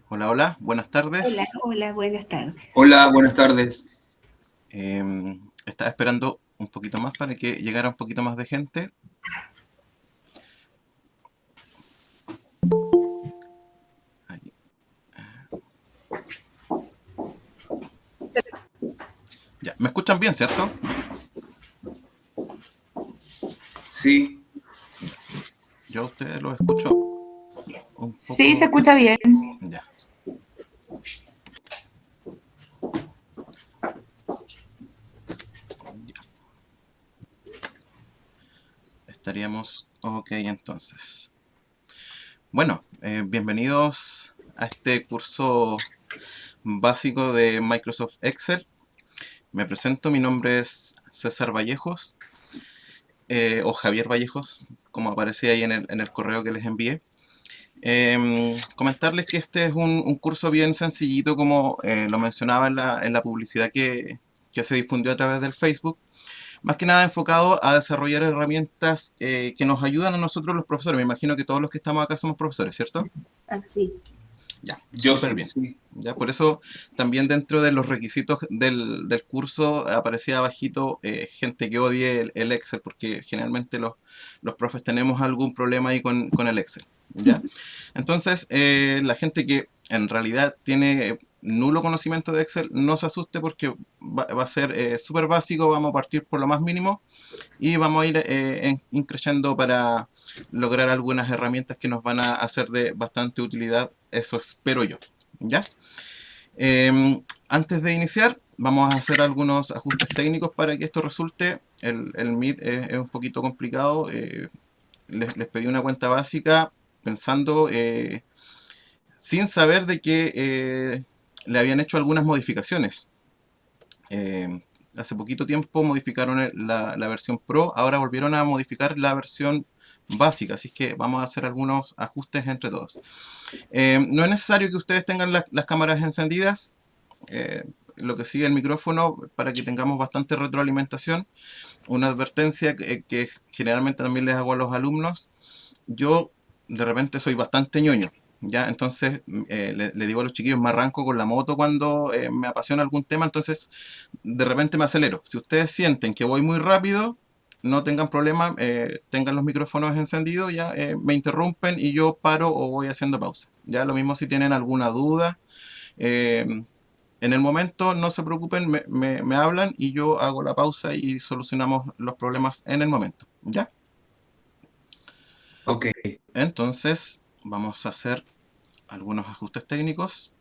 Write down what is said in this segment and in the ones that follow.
Hola, hola, buenas Hola, tardes. hola, buenas tardes. Hola, buenas tardes. Estaba esperando un poquito más para que llegara un poquito más de gente. Ahí. Ya, ¿me escuchan bien, cierto? Sí, Ya. Yo a ustedes los escucho un Sí, se poco. escucha bien. Ya. Ya. Estaríamos ok entonces. Bueno, bienvenidos a este curso básico de Microsoft Excel. Me presento, mi nombre es César Vallejos, o Javier Vallejos, como aparecía ahí en el correo que les envié. Comentarles que este es un curso bien sencillito, como lo mencionaba en la publicidad que se difundió a través del Facebook. Más que nada enfocado a desarrollar herramientas que nos ayudan a nosotros los profesores. Me imagino que todos los que estamos acá somos profesores, ¿cierto? Así. Ya, yo súper sí, bien. sí. Ya, por eso también dentro de los requisitos del curso aparecía abajito gente que odie el Excel, porque generalmente los profes tenemos algún problema ahí con el Excel. ¿Ya? Entonces, la gente que en realidad tiene nulo conocimiento de Excel, no se asuste porque va a ser súper básico, vamos a partir por lo más mínimo y vamos a ir increciendo para lograr algunas herramientas que nos van a hacer de bastante utilidad, eso espero yo. ¿Ya? Antes de iniciar, vamos a hacer algunos ajustes técnicos para que esto resulte. El Meet es un poquito complicado. Les pedí una cuenta básica pensando sin saber de que le habían hecho algunas modificaciones. Eh, Hace poquito tiempo modificaron la versión Pro, ahora volvieron a modificar la versión básica, así que vamos a hacer algunos ajustes entre todos. No es necesario que ustedes tengan las cámaras encendidas, lo que sigue el micrófono para que tengamos bastante retroalimentación. Una advertencia que generalmente también les hago a los alumnos: yo de repente soy bastante ñoño, ¿ya? Entonces le digo a los chiquillos, me arranco con la moto cuando me apasiona algún tema, entonces de repente me acelero. Si ustedes sienten que voy muy rápido, no tengan problema, tengan los micrófonos encendidos, ya me interrumpen y yo paro o voy haciendo pausa. Ya lo mismo si tienen alguna duda. eh, en el momento, no se preocupen, me hablan y yo hago la pausa y solucionamos los problemas en el momento, ¿ya? Ok, Entonces, vamos a hacer algunos ajustes técnicos.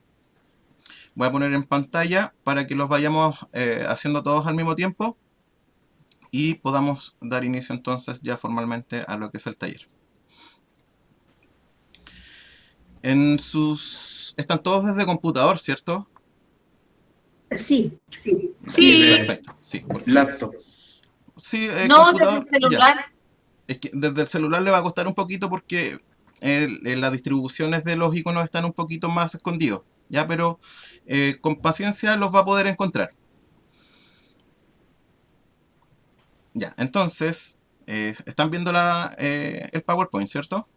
Voy a poner en pantalla para que los vayamos haciendo todos al mismo tiempo y podamos dar inicio entonces ya formalmente a lo que es el taller. Están todos desde computador, ¿cierto? Sí, sí. sí, Sí, de Perfecto, sí, porque laptop. sí, no desde el computador, ya. celular. Es que desde el celular le va a costar un poquito porque las distribuciones de los iconos están un poquito más escondidos, ¿ya? Pero con paciencia los va a poder encontrar. Ya, entonces, están viendo el PowerPoint, ¿cierto?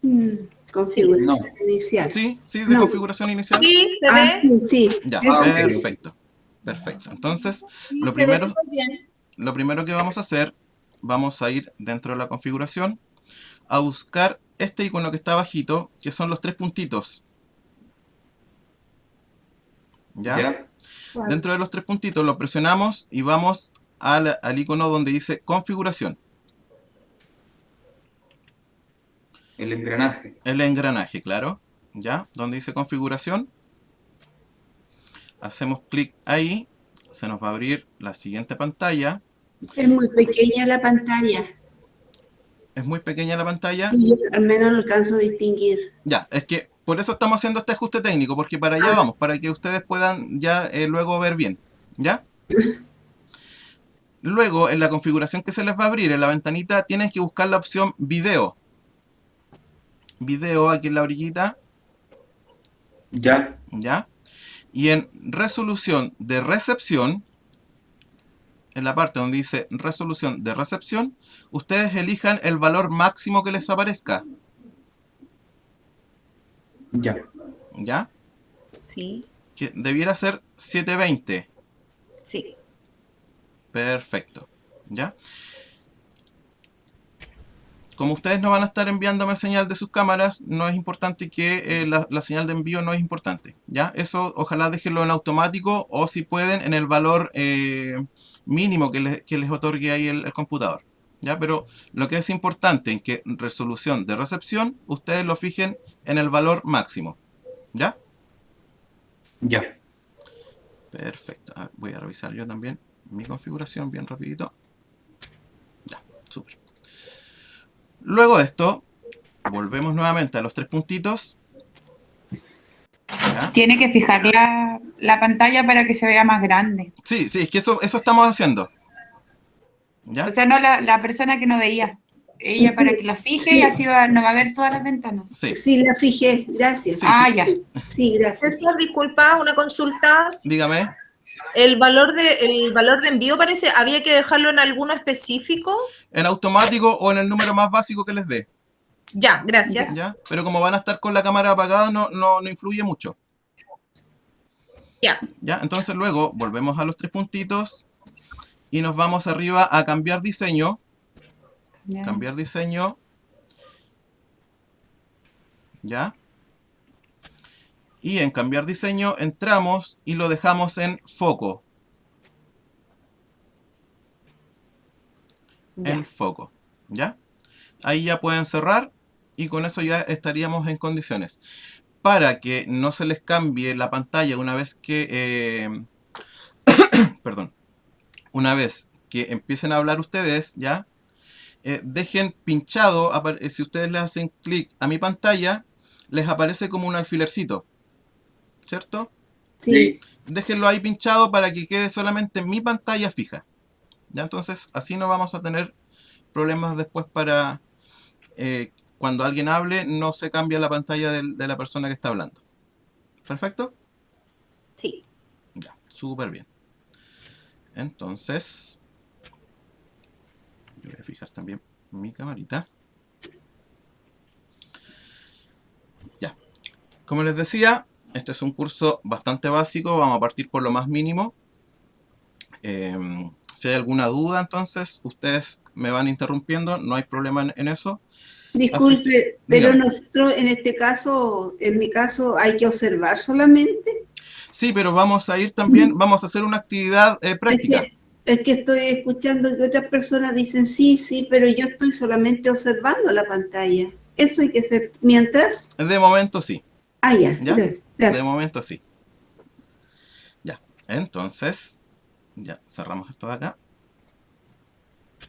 No. Configuración inicial. Sí, sí, de No. configuración inicial. Sí, se Ah, ve. sí, sí. Ya, Ah, Ese ok, sí. ok. perfecto. Perfecto. Entonces, Sí, lo se ve primero, súper bien. lo primero que vamos a hacer, vamos a ir dentro de la configuración a buscar este icono que está abajito, que son los tres puntitos. ¿Ya? ¿Ya? ¿Cuál? Dentro de los tres puntitos lo presionamos y vamos al icono donde dice configuración. El engranaje. El engranaje, claro. ¿Ya? Donde dice configuración. Hacemos clic ahí. Se nos va a abrir la siguiente pantalla. Es muy pequeña la pantalla. Es muy pequeña la pantalla. Y yo al menos lo alcanzo a distinguir. Ya, es que por eso estamos haciendo este ajuste técnico, porque para allá Ah, vamos, para que ustedes puedan ya luego ver bien. ¿Ya? Luego, en la configuración que se les va a abrir en la ventanita, tienen que buscar la opción video. Video aquí en la orillita. ¿Ya? ¿Ya? Y en resolución de recepción, en la parte donde dice resolución de recepción, ustedes elijan el valor máximo que les aparezca. Ya. ¿Ya? Sí, Que debiera ser 720. sí. Perfecto. ¿Ya? Como ustedes no van a estar enviándome señal de sus cámaras, no es importante que la señal de envío no es importante. ¿Ya? Eso ojalá déjenlo en automático o si pueden en el valor mínimo que les otorgue ahí el computador. ¿Ya? Pero lo que es importante en que resolución de recepción, ustedes lo fijen en el valor máximo. ¿Ya? Ya. Perfecto. A ver, voy a revisar yo también mi configuración bien rapidito. Ya, súper. Luego de esto, volvemos nuevamente a los tres puntitos. ¿Ya? Tiene que fijar la pantalla para que se vea más grande. Sí, sí, es que eso estamos haciendo. O ¿Ya? sea, no la persona que no veía. Ella para que Sí, la fije y sí, así no va a ver todas las ventanas. Sí, sí la fijé, gracias. sí, sí. Ah, ya. Sí, gracias. César, disculpa, una consulta. Dígame. El valor de envío parece, ¿había que dejarlo en alguno específico? En automático o en el número más básico que les dé. Ya, gracias. ¿Ya? Pero como van a estar con la cámara apagada, no influye mucho. Ya, ¿Ya? Entonces luego volvemos a los tres puntitos y nos vamos arriba a cambiar diseño. Ya. Cambiar diseño. ¿Ya? Y en cambiar diseño entramos y lo dejamos en foco. Ya. En foco. ¿Ya? Ahí ya pueden cerrar y con eso ya estaríamos en condiciones. Para que no se les cambie la pantalla una vez que... perdón. Una vez que empiecen a hablar ustedes, ¿ya? Dejen pinchado, si ustedes le hacen clic a mi pantalla, les aparece como un alfilercito, ¿cierto? Sí, Déjenlo ahí pinchado para que quede solamente en mi pantalla fija. ¿Ya? Entonces, así no vamos a tener problemas después para cuando alguien hable, no se cambia la pantalla de la persona que está hablando. ¿Perfecto? Sí. Ya, súper bien. Entonces, yo voy a fijar también mi camarita. Ya. Como les decía, este es un curso bastante básico. Vamos a partir por lo más mínimo. Si hay alguna duda, entonces, ustedes me van interrumpiendo. No hay problema en eso. Así que, disculpe, pero dígame. nosotros en este caso, en mi caso, hay que observar solamente. Sí, pero vamos a ir también, vamos a hacer una actividad práctica. Es que estoy escuchando que otras personas dicen sí, sí, pero yo estoy solamente observando la pantalla. Eso hay que hacer mientras. De momento sí. Ah, ya, ¿Ya? De gracias. momento sí. Ya. Entonces, ya cerramos esto de acá.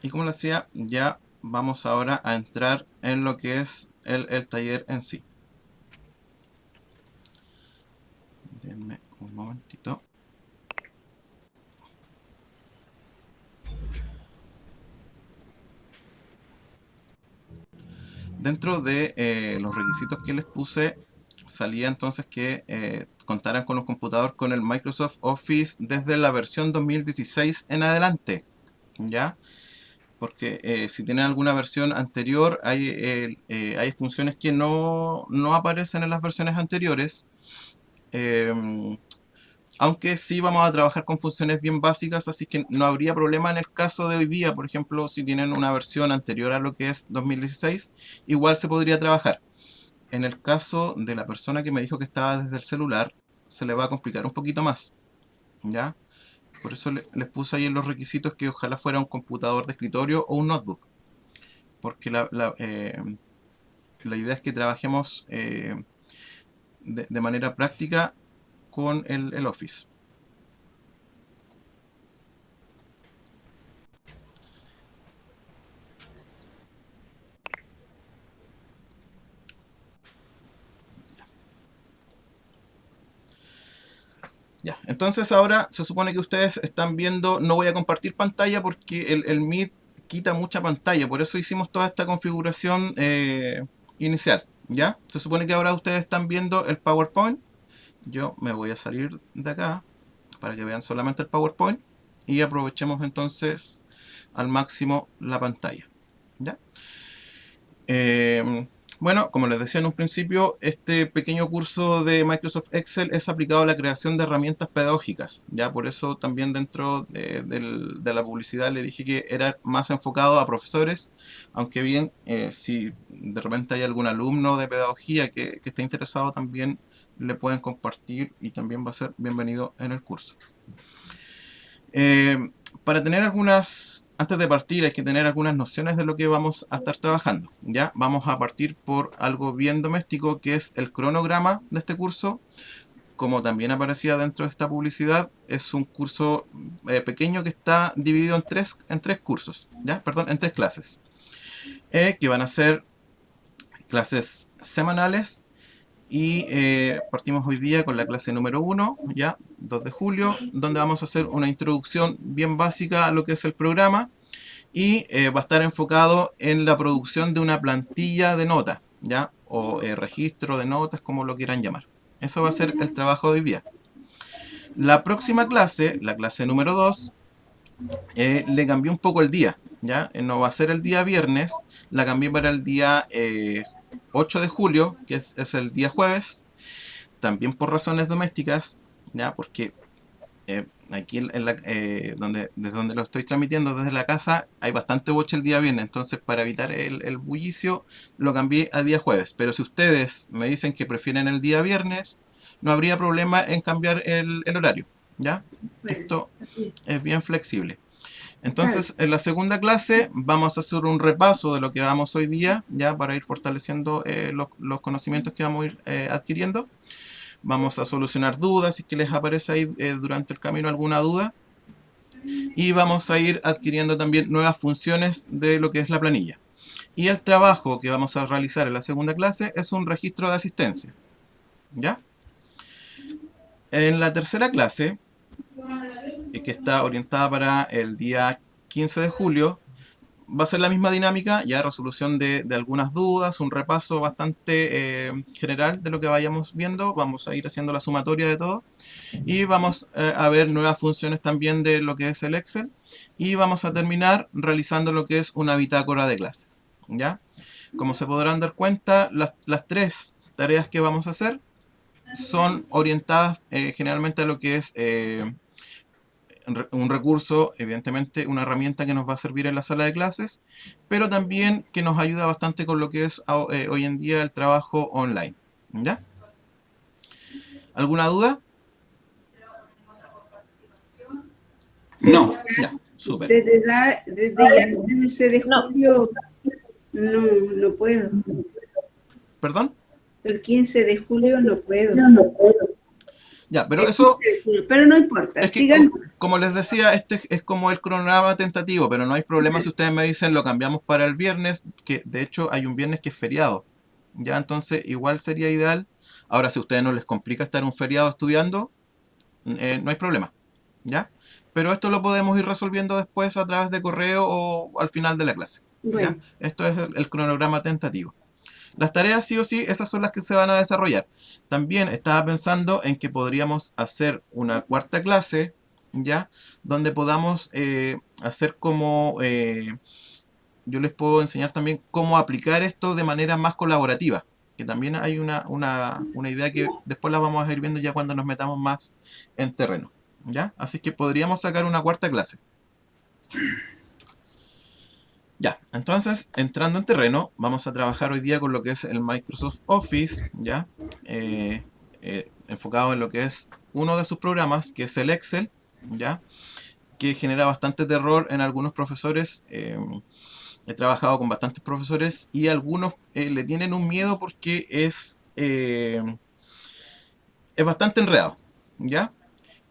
Y como les decía, ya vamos ahora a entrar en lo que es el taller en sí. Denme un momentito. Dentro de los requisitos que les puse, salía entonces que contaran con un computador con el Microsoft Office desde la versión 2016 en adelante. ¿Ya? Porque si tienen alguna versión anterior, hay funciones que no aparecen en las versiones anteriores. Aunque sí vamos a trabajar con funciones bien básicas, así que no habría problema en el caso de hoy día. Por ejemplo, si tienen una versión anterior a lo que es 2016, igual se podría trabajar. En el caso de la persona que me dijo que estaba desde el celular, se le va a complicar un poquito más, ¿ya? Por eso les puse ahí en los requisitos que ojalá fuera un computador de escritorio o un notebook. Porque la idea es que trabajemos de manera práctica con el Office. Ya, entonces ahora se supone que ustedes están viendo, no voy a compartir pantalla porque el Meet quita mucha pantalla, por eso hicimos toda esta configuración inicial, ¿ya? Se supone que ahora ustedes están viendo el PowerPoint. Yo me voy a salir de acá para que vean solamente el PowerPoint. y aprovechemos entonces al máximo la pantalla, ¿ya? Bueno, como les decía en un principio, este pequeño curso de Microsoft Excel es aplicado a la creación de herramientas pedagógicas, ¿ya? Por eso también dentro de la publicidad le dije que era más enfocado a profesores, aunque bien si de repente hay algún alumno de pedagogía que esté interesado, también le pueden compartir y también va a ser bienvenido en el curso. Para tener antes de partir hay que tener algunas nociones de lo que vamos a estar trabajando, ¿ya? Vamos a partir por algo bien doméstico que es el cronograma de este curso. Como también aparecía dentro de esta publicidad, es un curso pequeño que está dividido en tres cursos, ¿ya? Perdón, en tres clases, que van a ser clases semanales. Y partimos hoy día con la clase número 1, ya, 2 de julio, donde vamos a hacer una introducción bien básica a lo que es el programa y va a estar enfocado en la producción de una plantilla de notas, ya, o registro de notas, como lo quieran llamar. Eso va a ser el trabajo de hoy día. La próxima clase, la clase número 2, le cambié un poco el día, ya, no va a ser el día viernes, la cambié para el día 8 de julio, que es el día jueves, también por razones domésticas, ya, porque aquí desde donde lo estoy transmitiendo desde la casa hay bastante boche el día viernes, entonces para evitar el bullicio lo cambié a día jueves, pero si ustedes me dicen que prefieren el día viernes, no habría problema en cambiar el horario, ¿ya? Esto es bien flexible. Entonces, en la segunda clase vamos a hacer un repaso de lo que vamos hoy día, ya para ir fortaleciendo los conocimientos que vamos a ir adquiriendo. Vamos a solucionar dudas, si es que les aparece ahí durante el camino alguna duda. Y vamos a ir adquiriendo también nuevas funciones de lo que es la planilla. Y el trabajo que vamos a realizar en la segunda clase es un registro de asistencia, ¿ya? En la tercera clase, que está orientada para el día 15 de julio, va a ser la misma dinámica, ya resolución de algunas dudas, un repaso bastante general de lo que vayamos viendo, vamos a ir haciendo la sumatoria de todo y vamos a ver nuevas funciones también de lo que es el Excel y vamos a terminar realizando lo que es una bitácora de clases, ¿ya? Como se podrán dar cuenta, las tres tareas que vamos a hacer son orientadas generalmente a lo que es un recurso, evidentemente una herramienta que nos va a servir en la sala de clases, pero también que nos ayuda bastante con lo que es hoy en día el trabajo online, ¿ya? ¿Alguna duda? No. Ya, súper. Desde ya el 15 de julio no puedo. ¿Perdón? El 15 de julio no puedo. Ya, pero eso... Pero no importa, es que, sigan. como les decía, esto es como el cronograma tentativo, pero no hay problema si ustedes me dicen lo cambiamos para el viernes, que de hecho hay un viernes que es feriado. Ya, entonces igual sería ideal. Ahora, si a ustedes no les complica estar un feriado estudiando, no hay problema, ¿ya? Pero esto lo podemos ir resolviendo después a través de correo o al final de la clase, ¿ya? Bueno. Esto es el cronograma tentativo. Las tareas sí o sí, esas son las que se van a desarrollar. También estaba pensando en que podríamos hacer una cuarta clase, ¿ya? Donde podamos hacer como... yo les puedo enseñar también cómo aplicar esto de manera más colaborativa. Que también hay una idea que después la vamos a ir viendo ya cuando nos metamos más en terreno, ¿ya? Así que podríamos sacar una cuarta clase. Ya, entonces, entrando en terreno, vamos a trabajar hoy día con lo que es el Microsoft Office, ¿ya? Enfocado en lo que es uno de sus programas, que es el Excel, ¿ya? Que genera bastante terror en algunos profesores. He trabajado con bastantes profesores y algunos le tienen un miedo porque es bastante enredado, ¿ya?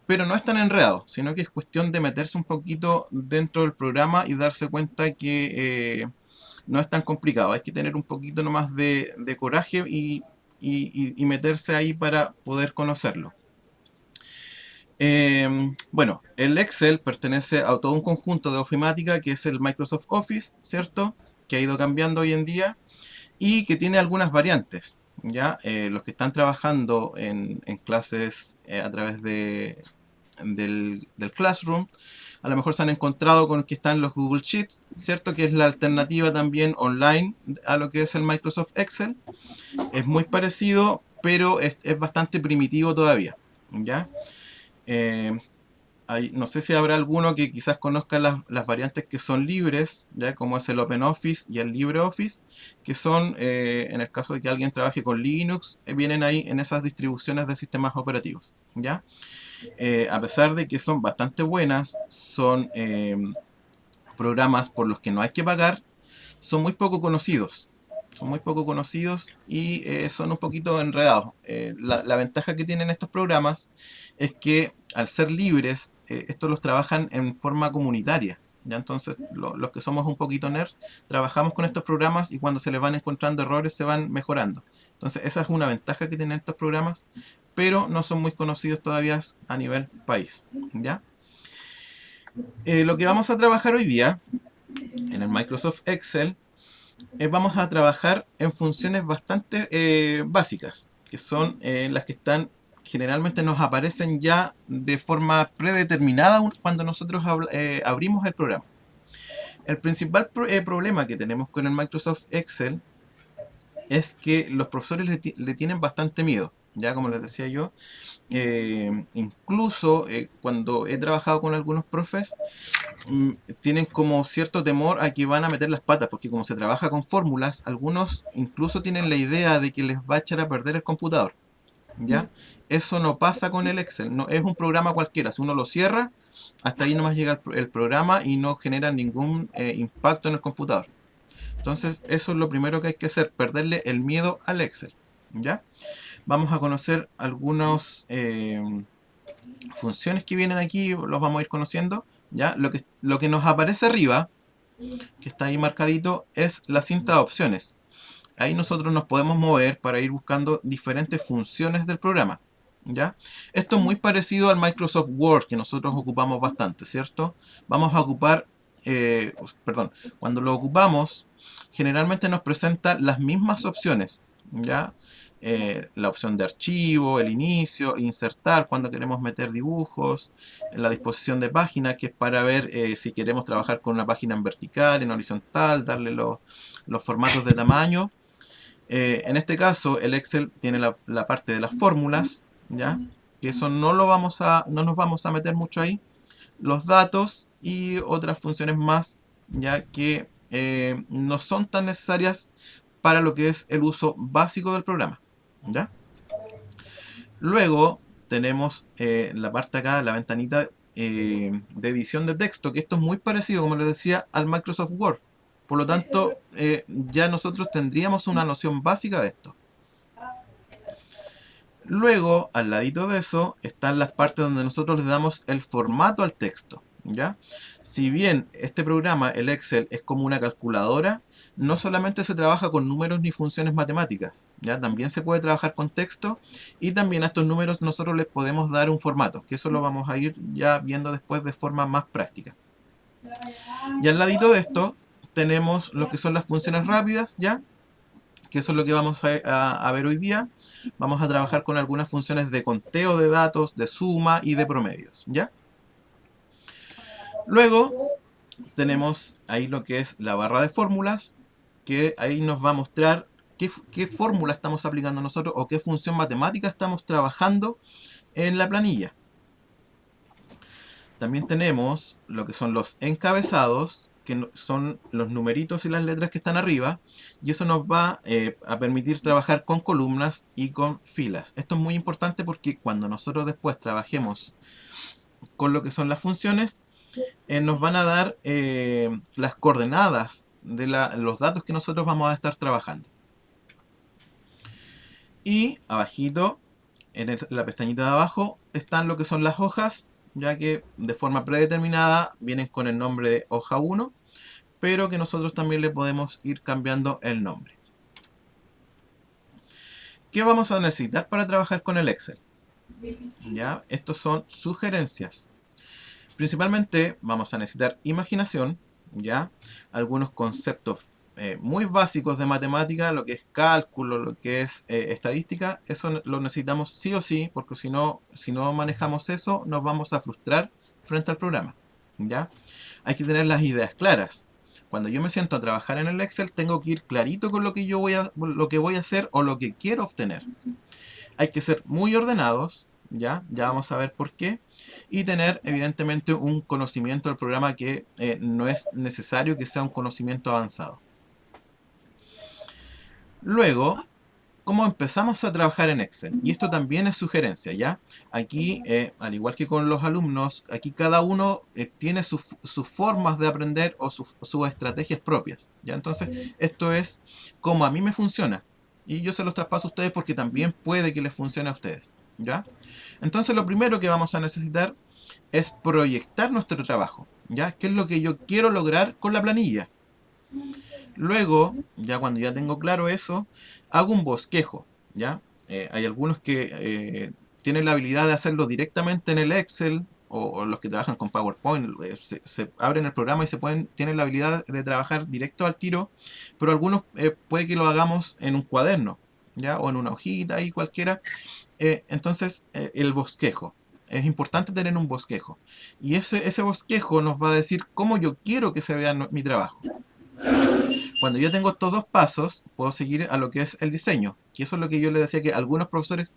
Pero no es tan enredado, sino que es cuestión de meterse un poquito dentro del programa y darse cuenta que no es tan complicado. Hay que tener un poquito nomás de coraje y meterse ahí para poder conocerlo. Bueno, el Excel pertenece a todo un conjunto de ofimática que es el Microsoft Office, ¿cierto? Que ha ido cambiando hoy en día y que tiene algunas variantes, ¿ya? Los que están trabajando en clases a través del Classroom A lo mejor se han encontrado con que están los Google Sheets, ¿cierto? Que es la alternativa también online a lo que es el Microsoft Excel. Es muy parecido, pero es bastante primitivo todavía, ¿ya? No sé si habrá alguno que quizás conozca las variantes que son libres, ¿ya? Como es el OpenOffice y el LibreOffice, que son, en el caso de que alguien trabaje con Linux, vienen ahí en esas distribuciones de sistemas operativos, ¿ya? A pesar de que son bastante buenas, son programas por los que no hay que pagar, son muy poco conocidos. Son muy poco conocidos y son un poquito enredados. La ventaja que tienen estos programas es que al ser libres, estos los trabajan en forma comunitaria. ¿Ya? Entonces, los que somos un poquito nerds, trabajamos con estos programas y cuando se les van encontrando errores, se van mejorando. Entonces, esa es una ventaja que tienen estos programas, pero no son muy conocidos todavía a nivel país. ¿Ya? Lo que vamos a trabajar hoy día en el Microsoft Excel vamos a trabajar en funciones bastante básicas, que son las que están generalmente nos aparecen ya de forma predeterminada cuando nosotros abrimos el programa. El principal problema que tenemos con el Microsoft Excel es que los profesores le tienen bastante miedo. Ya como les decía yo, incluso cuando he trabajado con algunos profes, tienen como cierto temor a que van a meter las patas, porque como se trabaja con fórmulas, algunos incluso tienen la idea de que les va a echar a perder el computador. ¿Ya? Eso no pasa con el Excel, no es un programa cualquiera. Si uno lo cierra, hasta ahí nomás llega el programa y no genera ningún impacto en el computador. Entonces, eso es lo primero que hay que hacer, perderle el miedo al Excel. ¿Ya? Vamos a conocer algunas funciones que vienen aquí, los vamos a ir conociendo. ¿Ya? Lo que nos aparece arriba, que está ahí marcadito, es la cinta de opciones. Ahí nosotros nos podemos mover para ir buscando diferentes funciones del programa. ¿Ya? Esto es muy parecido al Microsoft Word que nosotros ocupamos bastante, ¿cierto? Vamos a ocupar, cuando lo ocupamos, generalmente nos presenta las mismas opciones, ¿ya? La opción de archivo, el inicio, insertar cuando queremos meter dibujos, la disposición de página, que es para ver si queremos trabajar con una página en vertical, en horizontal, darle los formatos de tamaño. En este caso, el Excel tiene la parte de las fórmulas, ¿ya? Que eso no nos vamos a meter mucho ahí. Los datos y otras funciones más, ya que no son tan necesarias para lo que es el uso básico del programa, ¿ya? Luego tenemos la parte acá, la ventanita de edición de texto, que esto es muy parecido, como les decía, al Microsoft Word. Por lo tanto, ya nosotros tendríamos una noción básica de esto. Luego, al ladito de eso, están las partes donde nosotros le damos el formato al texto, ¿ya? Si bien este programa, el Excel, es como una calculadora, no solamente se trabaja con números ni funciones matemáticas, ¿ya? También se puede trabajar con texto y también a estos números nosotros les podemos dar un formato, que eso lo vamos a ir ya viendo después de forma más práctica. Y al ladito de esto tenemos lo que son las funciones rápidas, ¿ya? Que eso es lo que vamos a ver hoy día. Vamos a trabajar con algunas funciones de conteo de datos, de suma y de promedios, ¿ya? Luego tenemos ahí lo que es la barra de fórmulas, que ahí nos va a mostrar qué fórmula estamos aplicando nosotros o qué función matemática estamos trabajando en la planilla. También tenemos lo que son los encabezados, que son los numeritos y las letras que están arriba, y eso nos va a permitir trabajar con columnas y con filas. Esto es muy importante porque cuando nosotros después trabajemos con lo que son las funciones, nos van a dar las coordenadas de los datos que nosotros vamos a estar trabajando. Y abajito, en la pestañita de abajo, están lo que son las hojas, ya que de forma predeterminada vienen con el nombre de hoja 1, pero que nosotros también le podemos ir cambiando el nombre. ¿Qué vamos a necesitar para trabajar con el Excel? ¿Ya? Estos son sugerencias. Principalmente vamos a necesitar imaginación, ¿ya? Algunos conceptos muy básicos de matemática, lo que es cálculo, lo que es estadística, eso lo necesitamos sí o sí, porque si no manejamos eso, nos vamos a frustrar frente al programa, ¿ya? Hay que tener las ideas claras. Cuando yo me siento a trabajar en el Excel, tengo que ir clarito con lo que lo que voy a hacer o lo que quiero obtener. Hay que ser muy ordenados, ¿ya? Ya vamos a ver por qué. Y tener, evidentemente, un conocimiento del programa que no es necesario que sea un conocimiento avanzado. Luego, ¿cómo empezamos a trabajar en Excel? Y esto también es sugerencia, ¿ya? Aquí, al igual que con los alumnos, aquí cada uno tiene sus formas de aprender o sus estrategias propias, ¿ya? Entonces, esto es como a mí me funciona. Y yo se los traspaso a ustedes porque también puede que les funcione a ustedes, ¿ya? Entonces, lo primero que vamos a necesitar es proyectar nuestro trabajo, ¿ya? ¿Qué es lo que yo quiero lograr con la planilla? Luego, ya cuando ya tengo claro eso, hago un bosquejo, ¿ya? Hay algunos que tienen la habilidad de hacerlo directamente en el Excel, o los que trabajan con PowerPoint, se abren el programa y tienen la habilidad de trabajar directo al tiro, pero algunos puede que lo hagamos en un cuaderno, ¿ya? O en una hojita ahí cualquiera. Entonces, el bosquejo. Es importante tener un bosquejo. Y ese bosquejo nos va a decir cómo yo quiero que se vea mi trabajo. Cuando yo tengo estos dos pasos, puedo seguir a lo que es el diseño. Y eso es lo que yo les decía, que algunos profesores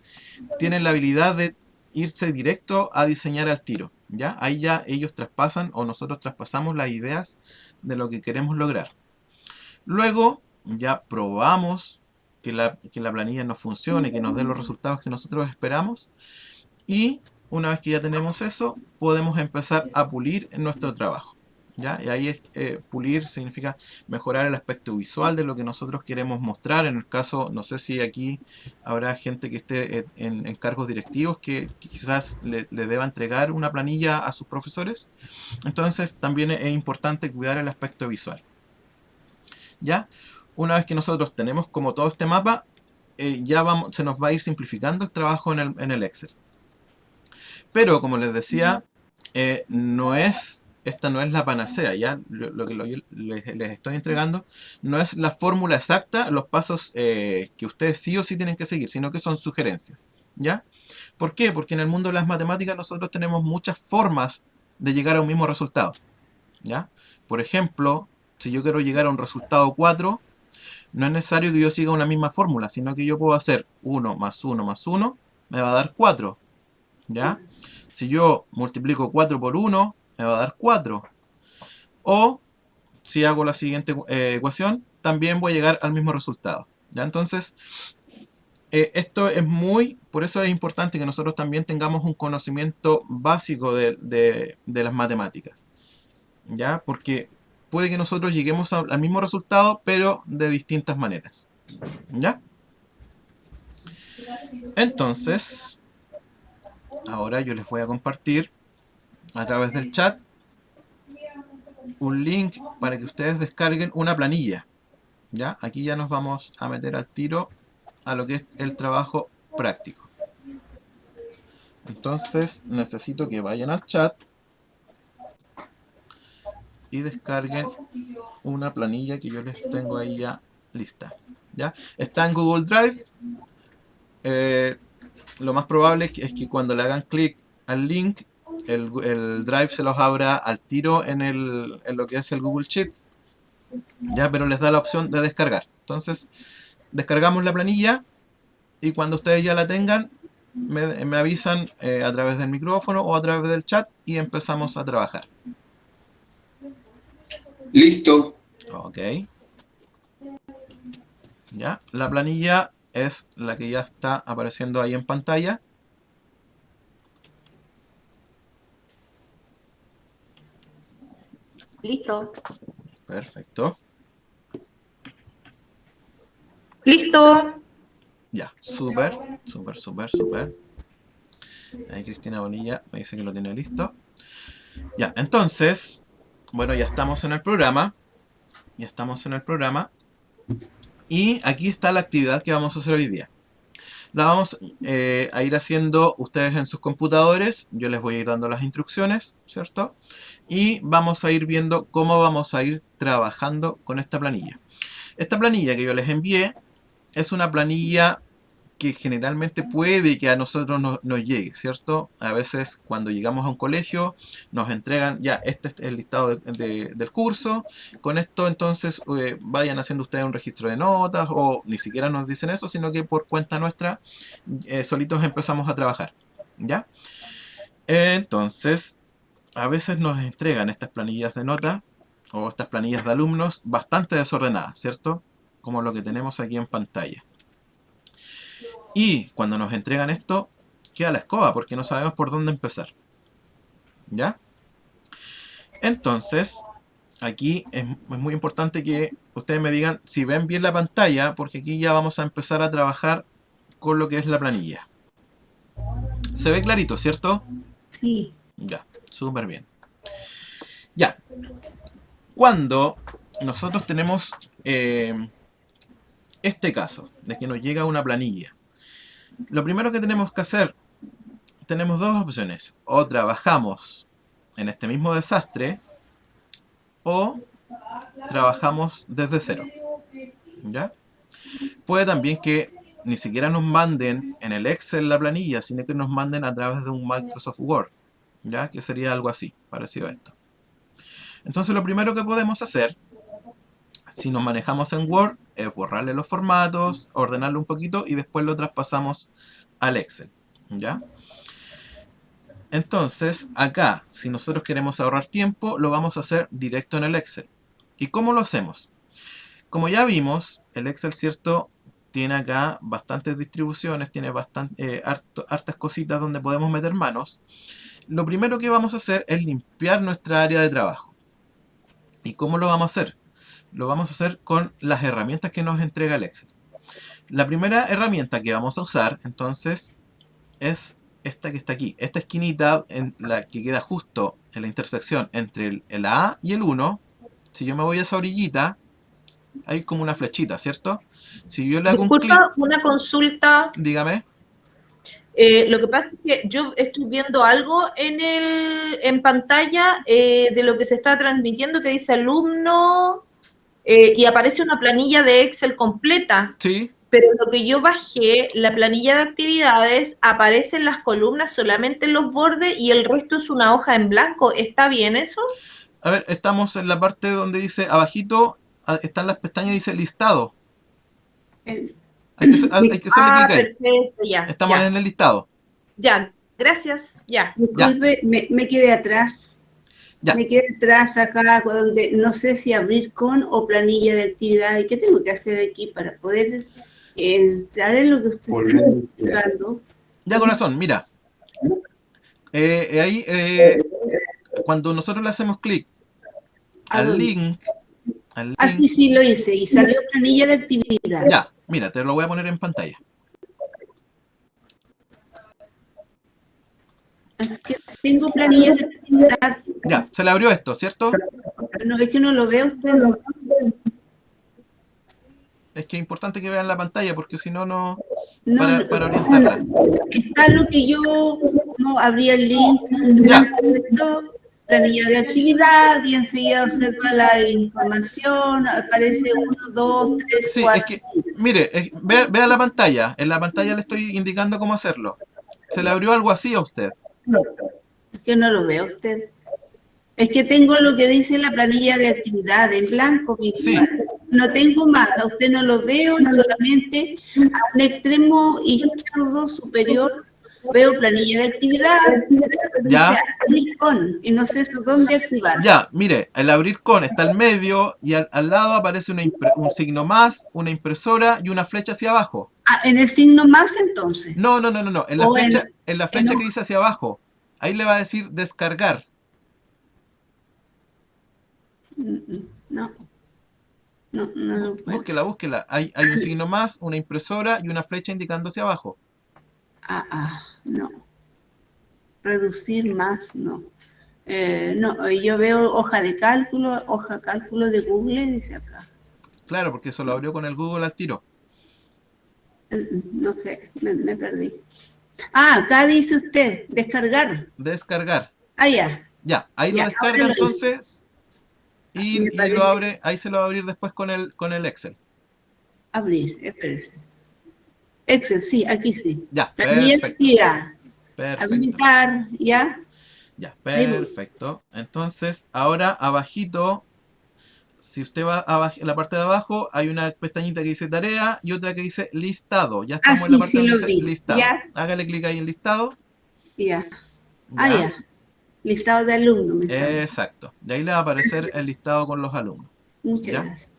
tienen la habilidad de irse directo a diseñar al tiro, ¿ya? Ahí ya ellos traspasan o nosotros traspasamos las ideas de lo que queremos lograr. Luego ya probamos que la planilla nos funcione, que nos dé los resultados que nosotros esperamos. Y una vez que ya tenemos eso, podemos empezar a pulir en nuestro trabajo, ¿ya? Y ahí pulir significa mejorar el aspecto visual de lo que nosotros queremos mostrar. En el caso, no sé si aquí habrá gente que esté en cargos directivos que quizás le deba entregar una planilla a sus profesores. Entonces también es importante cuidar el aspecto visual, ¿ya? Una vez que nosotros tenemos como todo este mapa, se nos va a ir simplificando el trabajo en el Excel. Pero, como les decía, esta no es la panacea, ¿ya? Lo que les estoy entregando no es la fórmula exacta, los pasos que ustedes sí o sí tienen que seguir, sino que son sugerencias, ¿ya? ¿Por qué? Porque en el mundo de las matemáticas nosotros tenemos muchas formas de llegar a un mismo resultado, ¿ya? Por ejemplo, si yo quiero llegar a un resultado 4, no es necesario que yo siga una misma fórmula, sino que yo puedo hacer 1 más 1 más 1, me va a dar 4, ¿ya? Si yo multiplico 4 por 1, me va a dar 4. O, si hago la siguiente ecuación, también voy a llegar al mismo resultado, ¿ya? Entonces, esto es por eso es importante que nosotros también tengamos un conocimiento básico de las matemáticas, ¿ya? Porque puede que nosotros lleguemos al mismo resultado, pero de distintas maneras, ¿ya? Entonces, ahora yo les voy a compartir a través del chat un link para que ustedes descarguen una planilla, ¿ya? Aquí ya nos vamos a meter al tiro a lo que es el trabajo práctico. Entonces necesito que vayan al chat y descarguen una planilla que yo les tengo ahí ya lista, ¿ya? Está en Google Drive. Lo más probable es que cuando le hagan clic al link, el Drive se los abra al tiro en lo que es el Google Sheets, ya, pero les da la opción de descargar. Entonces, descargamos la planilla y cuando ustedes ya la tengan, me avisan a través del micrófono o a través del chat y empezamos a trabajar. Listo. Ok. Ya, la planilla es la que ya está apareciendo ahí en pantalla. Listo. Perfecto. Listo. Ya, súper. Ahí Cristina Bonilla me dice que lo tiene listo. Ya, entonces, bueno, ya estamos en el programa. Y aquí está la actividad que vamos a hacer hoy día. La vamos a ir haciendo ustedes en sus computadores. Yo les voy a ir dando las instrucciones, ¿cierto? Y vamos a ir viendo cómo vamos a ir trabajando con esta planilla. Esta planilla que yo les envié es una planilla que generalmente puede que a nosotros nos llegue, ¿cierto? A veces cuando llegamos a un colegio nos entregan, ya, este es el listado del curso, con esto entonces vayan haciendo ustedes un registro de notas, o ni siquiera nos dicen eso, sino que por cuenta nuestra solitos empezamos a trabajar, ¿ya? Entonces, a veces nos entregan estas planillas de notas o estas planillas de alumnos bastante desordenadas, ¿cierto? Como lo que tenemos aquí en pantalla. Y cuando nos entregan esto, queda la escoba, porque no sabemos por dónde empezar. ¿Ya? Entonces, aquí es muy importante que ustedes me digan si ven bien la pantalla, porque aquí ya vamos a empezar a trabajar con lo que es la planilla. Se ve clarito, ¿cierto? Sí. Ya, súper bien. Ya. Cuando nosotros tenemos este caso, de que nos llega una planilla, lo primero que tenemos que hacer, tenemos dos opciones. O trabajamos en este mismo desastre, o trabajamos desde cero. ¿Ya? Puede también que ni siquiera nos manden en el Excel la planilla, sino que nos manden a través de un Microsoft Word. ¿Ya? Que sería algo así, parecido a esto. Entonces lo primero que podemos hacer, si nos manejamos en Word, es borrarle los formatos, ordenarlo un poquito y después lo traspasamos al Excel. ¿Ya? Entonces, acá, si nosotros queremos ahorrar tiempo, lo vamos a hacer directo en el Excel. ¿Y cómo lo hacemos? Como ya vimos, el Excel, ¿cierto? Tiene acá bastantes distribuciones, tiene hartas cositas donde podemos meter manos. Lo primero que vamos a hacer es limpiar nuestra área de trabajo. ¿Y cómo lo vamos a hacer? Lo vamos a hacer con las herramientas que nos entrega el Excel. La primera herramienta que vamos a usar, entonces, es esta que está aquí. Esta esquinita en la que queda justo en la intersección entre el A y el 1. Si yo me voy a esa orillita, hay como una flechita, ¿cierto? Si yo le hago un clic... Disculpa, una consulta. Dígame. Lo que pasa es que yo estoy viendo algo en pantalla de lo que se está transmitiendo que dice alumno y aparece una planilla de Excel completa. Sí. Pero lo que yo bajé, la planilla de actividades, aparecen las columnas solamente en los bordes y el resto es una hoja en blanco. ¿Está bien eso? A ver, estamos en la parte donde dice abajito, están las pestañas y dice listado. Eh, Hay que hacerle clic ahí. Perfecto, ya. Estamos ya. en el listado. Ya, gracias, ya. Disculpe, me quedé atrás. Ya. Me quedé atrás acá, donde no sé si abrir con o planilla de actividades. ¿Qué tengo que hacer aquí para poder entrar en lo que usted está explicando? Ya, corazón, mira. Ahí, cuando nosotros le hacemos clic al link... Ah, sí, lo hice y salió planilla de actividad. Ya, mira, te lo voy a poner en pantalla. Es que tengo planilla de actividad. Ya, se le abrió esto, ¿cierto? No, es que no lo veo usted. Es que es importante que vean la pantalla porque si no, no... No, Para orientarla. está lo que yo no abría el link, Ya. planilla de actividad y enseguida observa la información, aparece 1, 2, 3, Sí, 4. es que, mire, vea la pantalla. En la pantalla le estoy indicando cómo hacerlo. ¿Se le abrió algo así a usted? Es que no lo veo usted. Es que tengo lo que dice la planilla de actividad en blanco. Sí. No tengo más, a usted no lo veo y solamente a un extremo izquierdo superior veo planilla de actividad, Ya. dice abrir con, y no sé dónde activar. Ya, mire, el abrir con está al medio y al lado aparece un signo más, una impresora y una flecha hacia abajo. Ah, en el signo más entonces. No. En la O flecha, en la flecha en- que dice hacia abajo. Ahí le va a decir descargar. No lo puedo. Búsquela. Hay un signo más, una impresora y una flecha indicando hacia abajo. No. Reducir más, no. No, yo veo hoja de cálculo de Google, dice acá. Claro, porque eso lo abrió con el Google al tiro. No sé, me perdí. Acá dice usted, descargar. Descargar. Ya. Ya, ahí lo Ya, descarga ahora lo entonces y Me parece- lo abre, ahí se lo va a abrir después con el Excel. Abrir, espérese. Excel, sí, aquí sí. Ya, Planilla de perfecto. actividad. Perfecto. Habilitar, ¿ya? Ya, Ahí voy. perfecto. Entonces, ahora abajito, si usted va a la parte de abajo, hay una pestañita que dice tarea y otra que dice listado. Ya Ah, estamos en la sí, parte sí donde lo dice vi. listado. Ya, Hágale clic ahí en listado. ya. Ah, Ya, ya. Listado de alumnos me sale. exacto. Y ahí le va a aparecer el Gracias. listado con los alumnos. Muchas ¿Ya? gracias.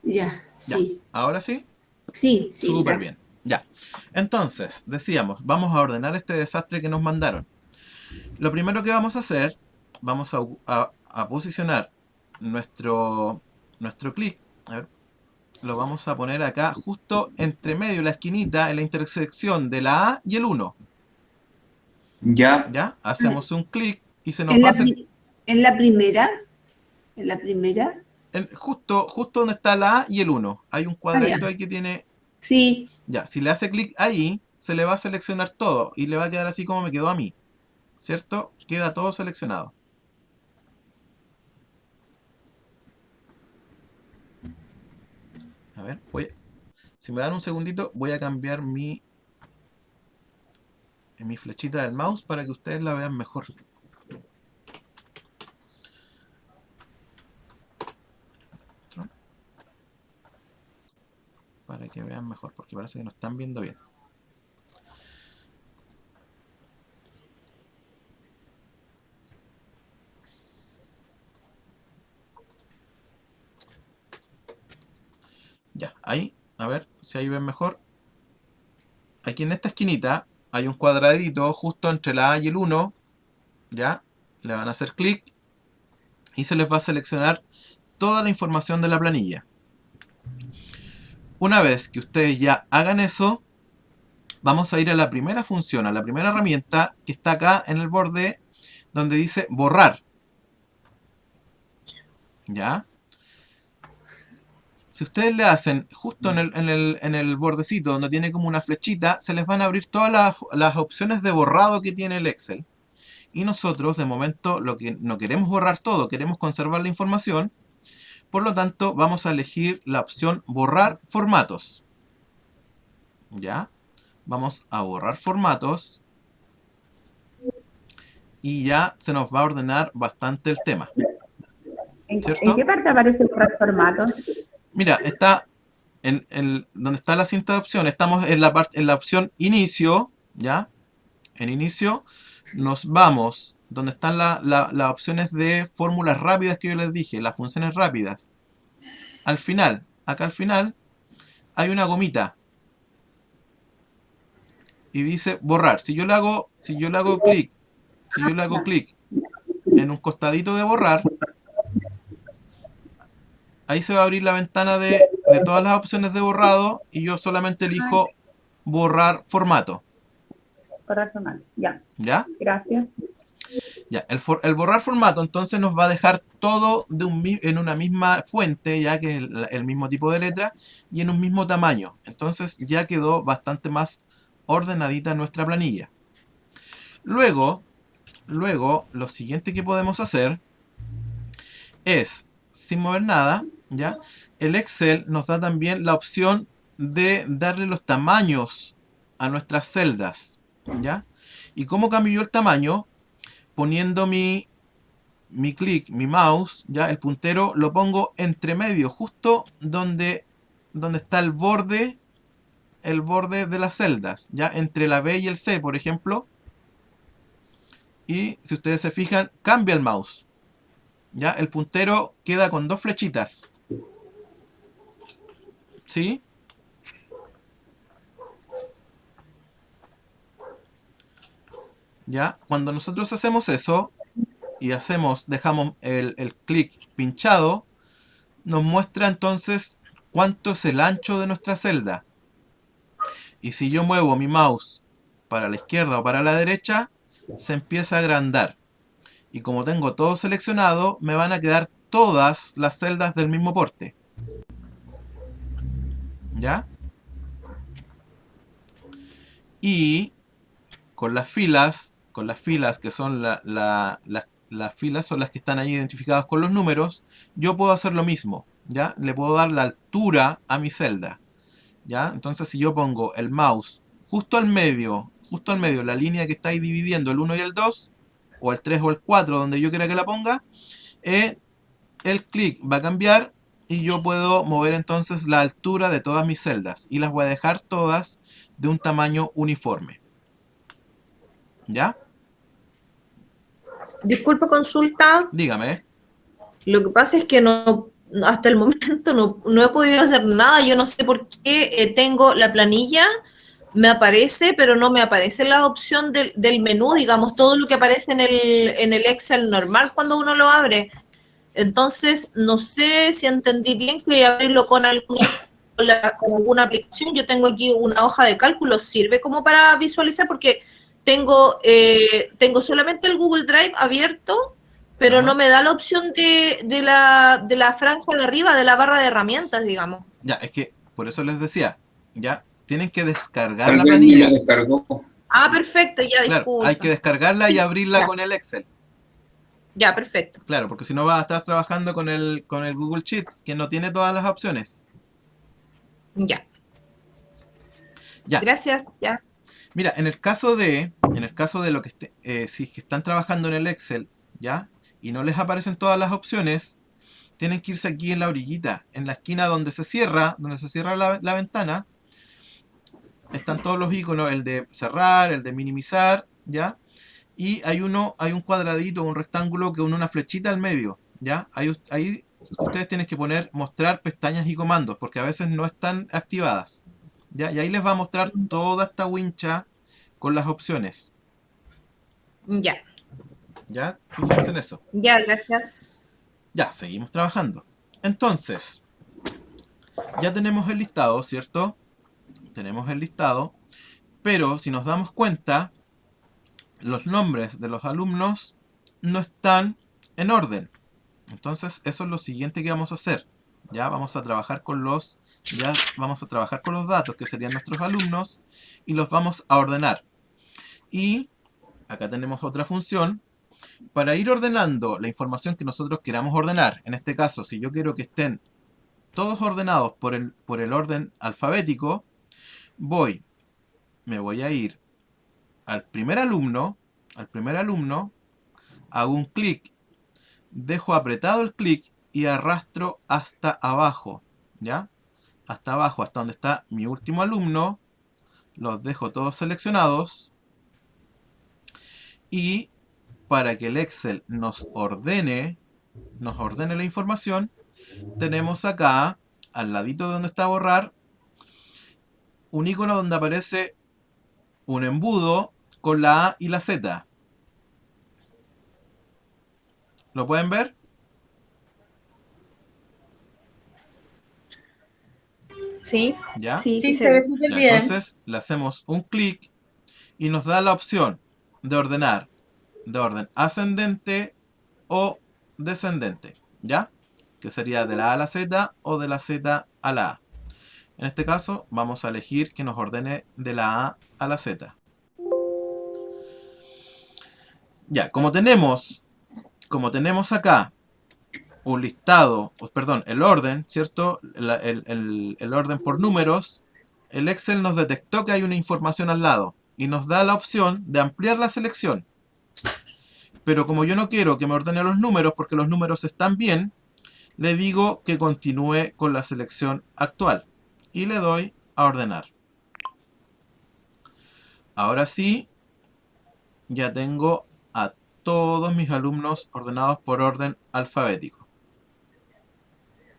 Ya, Ya. sí. Ahora sí, Sí, sí, súper gracias. bien. Ya. Entonces, decíamos, vamos a ordenar este desastre que nos mandaron. Lo primero que vamos a hacer, vamos a posicionar nuestro clic. A ver, lo vamos a poner acá, justo entre medio, la esquinita, en la intersección de la A y el 1. Ya. ¿Ya? Hacemos un clic y se nos En va a la, hacer en la primera, en la primera. justo donde está la A y el 1. Hay un Ah, ya. cuadradito ahí que tiene. Sí, Ya, si le hace clic ahí, se le va a seleccionar todo y le va a quedar así como me quedó a mí. ¿Cierto? Queda todo seleccionado. A ver, si me dan un segundito, voy a cambiar mi flechita del mouse para que ustedes la vean mejor. Para que vean mejor, porque parece que no están viendo bien. Ya, ahí, a ver si ahí ven mejor. Aquí en esta esquinita hay un cuadradito justo entre la A y el 1. Ya, le van a hacer clic y se les va a seleccionar toda la información de la planilla. Una vez que ustedes ya hagan eso, vamos a ir a la primera función, a la primera herramienta que está acá en el borde donde dice borrar. ¿Ya? Si ustedes le hacen justo en el bordecito donde tiene como una flechita, se les van a abrir todas las opciones de borrado que tiene el Excel. Y nosotros, de momento, lo que no queremos borrar todo, queremos conservar la información. Por lo tanto, vamos a elegir la opción borrar formatos. ¿Ya? Vamos a borrar formatos. Y ya se nos va a ordenar bastante el tema. ¿En ¿Cierto? qué parte aparece el formato? Mira, está donde está la cinta de opciones. Estamos en la opción inicio. ¿Ya? En inicio nos vamos donde están las opciones de fórmulas rápidas que yo les dije, las funciones rápidas. Al final, acá al final, hay una gomita y dice borrar. Si yo le hago clic, en un costadito de borrar, ahí se va a abrir la ventana de todas las opciones de borrado y yo solamente elijo borrar formato. Borrar formato, ya. ¿Ya? Gracias. Ya, el borrar formato entonces nos va a dejar todo en una misma fuente, ya que es el mismo tipo de letra y en un mismo tamaño. Entonces ya quedó bastante más ordenadita nuestra planilla. Luego, lo siguiente que podemos hacer es, sin mover nada, ¿ya? El Excel nos da también la opción de darle los tamaños a nuestras celdas, ¿ya? ¿Y cómo cambio yo el tamaño? Poniendo mi clic, mi mouse, ya el puntero lo pongo entre medio, justo donde está el borde de las celdas, ya entre la B y el C, por ejemplo. Y si ustedes se fijan, cambia el mouse. Ya el puntero queda con dos flechitas. ¿Sí? Ya, cuando nosotros hacemos eso y dejamos el clic pinchado, nos muestra entonces cuánto es el ancho de nuestra celda. Y si yo muevo mi mouse para la izquierda o para la derecha, se empieza a agrandar. Y como tengo todo seleccionado, me van a quedar todas las celdas del mismo porte. ¿Ya? Y con las filas que son las filas son las que están ahí identificadas con los números, yo puedo hacer lo mismo. ¿Ya? Le puedo dar la altura a mi celda. ¿ya? Entonces si yo pongo el mouse justo al medio, la línea que está ahí dividiendo el 1 y el 2, o el 3 o el 4, donde yo quiera que la ponga, el clic va a cambiar y yo puedo mover entonces la altura de todas mis celdas y las voy a dejar todas de un tamaño uniforme. ¿Ya? Disculpa, consulta. Dígame. Lo que pasa es que no, hasta el momento no he podido hacer nada. Yo no sé por qué tengo la planilla, me aparece, pero no me aparece la opción del menú, digamos, todo lo que aparece en el Excel normal cuando uno lo abre. Entonces, no sé si entendí bien que abrirlo con alguna aplicación. Yo tengo aquí una hoja de cálculo, ¿sirve como para visualizar? Porque tengo solamente el Google Drive abierto, pero Ajá. no me da la opción de la franja de arriba, de la barra de herramientas, digamos. Ya, es que por eso les decía, ya, tienen que descargar la Alguien me planilla. la descargó. Ah, perfecto, ya, Claro, hay que disculpa. descargarla y Sí, abrirla ya. con el Excel. Ya, perfecto. Claro, porque si no vas a estar trabajando con el Google Sheets, que no tiene todas las opciones. Ya. Ya, Gracias, ya. mira, en el caso de lo que si es que están trabajando en el Excel, ¿ya? Y no les aparecen todas las opciones, tienen que irse aquí en la orillita, en la esquina donde se cierra la ventana, están todos los iconos, el de cerrar, el de minimizar, ¿ya? Y hay un cuadradito, un rectángulo con una flechita al medio, ¿ya? Ahí ustedes tienen que poner mostrar pestañas y comandos, porque a veces no están activadas, ¿ya? Y ahí les va a mostrar toda esta wincha con las opciones, Ya. ¿ya? Fíjense en eso. Ya, gracias. Ya, seguimos trabajando. Entonces, ya tenemos el listado, ¿cierto? Tenemos el listado, pero si nos damos cuenta, los nombres de los alumnos no están en orden. Entonces, eso es lo siguiente que vamos a hacer. Ya vamos a trabajar con los datos que serían nuestros alumnos y los vamos a ordenar. Y acá tenemos otra función para ir ordenando la información que nosotros queramos ordenar. En este caso, si yo quiero que estén todos ordenados por el orden alfabético, me voy a ir al primer alumno, hago un clic, dejo apretado el clic y arrastro hasta abajo, ¿ya? Hasta abajo, hasta donde está mi último alumno, los dejo todos seleccionados y para que el Excel nos ordene la información, tenemos acá, al ladito de donde está borrar, un icono donde aparece un embudo con la A y la Z. ¿Lo pueden ver? Sí, ¿Ya? sí, Sí, sí se ve súper Ya, bien. entonces le hacemos un clic y nos da la opción de ordenar de orden ascendente o descendente, ¿ya? Que sería de la A a la Z o de la Z a la A. En este caso vamos a elegir que nos ordene de la A a la Z. Ya, como tenemos acá un listado, perdón, el orden, ¿cierto? El orden por números, el Excel nos detectó que hay una información al lado y nos da la opción de ampliar la selección. Pero como yo no quiero que me ordene los números porque los números están bien, le digo que continúe con la selección actual y le doy a ordenar. Ahora sí, ya tengo a todos mis alumnos ordenados por orden alfabético.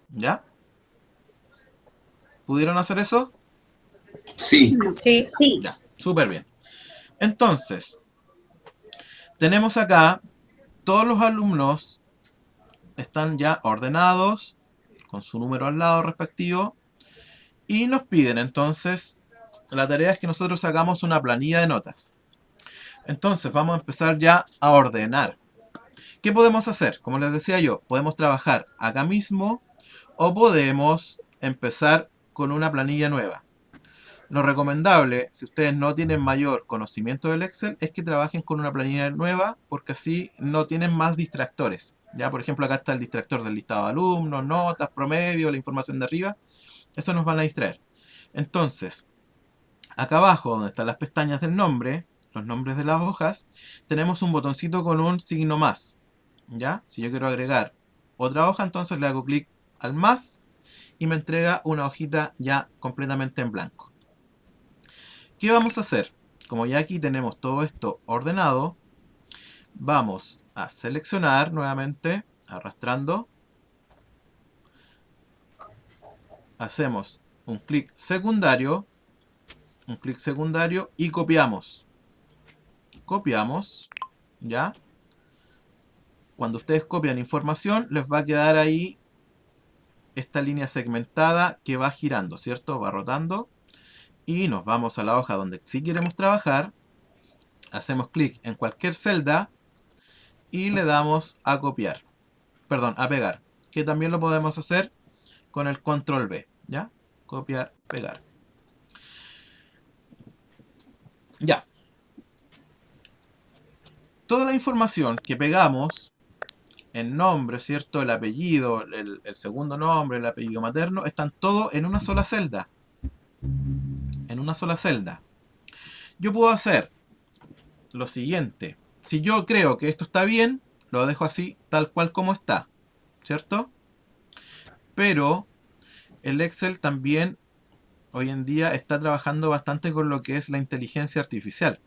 ¿Ya? ¿Pudieron hacer eso? Sí. sí. Sí. Ya, súper bien. Entonces, tenemos acá todos los alumnos están ya ordenados con su número al lado respectivo y nos piden entonces, la tarea es que nosotros hagamos una planilla de notas. Entonces vamos a empezar ya a ordenar. ¿Qué podemos hacer? Como les decía yo, podemos trabajar acá mismo o podemos empezar con una planilla nueva. Lo recomendable, si ustedes no tienen mayor conocimiento del Excel, es que trabajen con una planilla nueva porque así no tienen más distractores. Ya, por ejemplo, acá está el distractor del listado de alumnos, notas, promedio, la información de arriba. Eso nos van a distraer. Entonces, acá abajo, donde están las pestañas del nombre, los nombres de las hojas, tenemos un botoncito con un signo más. ¿Ya? Si yo quiero agregar otra hoja, entonces le hago clic al más y me entrega una hojita ya completamente en blanco. ¿Qué vamos a hacer? Como ya aquí tenemos todo esto ordenado, vamos a seleccionar nuevamente, arrastrando. Hacemos un clic secundario y copiamos. Copiamos, ¿ya? Cuando ustedes copian información, les va a quedar ahí esta línea segmentada que va girando, ¿cierto? Va rotando. Y nos vamos a la hoja donde sí queremos trabajar. Hacemos clic en cualquier celda y le damos a copiar. Perdón, a pegar. Que también lo podemos hacer con el control B, ¿ya? Copiar, pegar. Ya. Toda la información que pegamos, el nombre, ¿cierto? El apellido, el segundo nombre, el apellido materno, están todos en una sola celda. En una sola celda. Yo puedo hacer lo siguiente. Si yo creo que esto está bien, lo dejo así, tal cual como está, ¿cierto? Pero el Excel también hoy en día está trabajando bastante con lo que es la inteligencia artificial.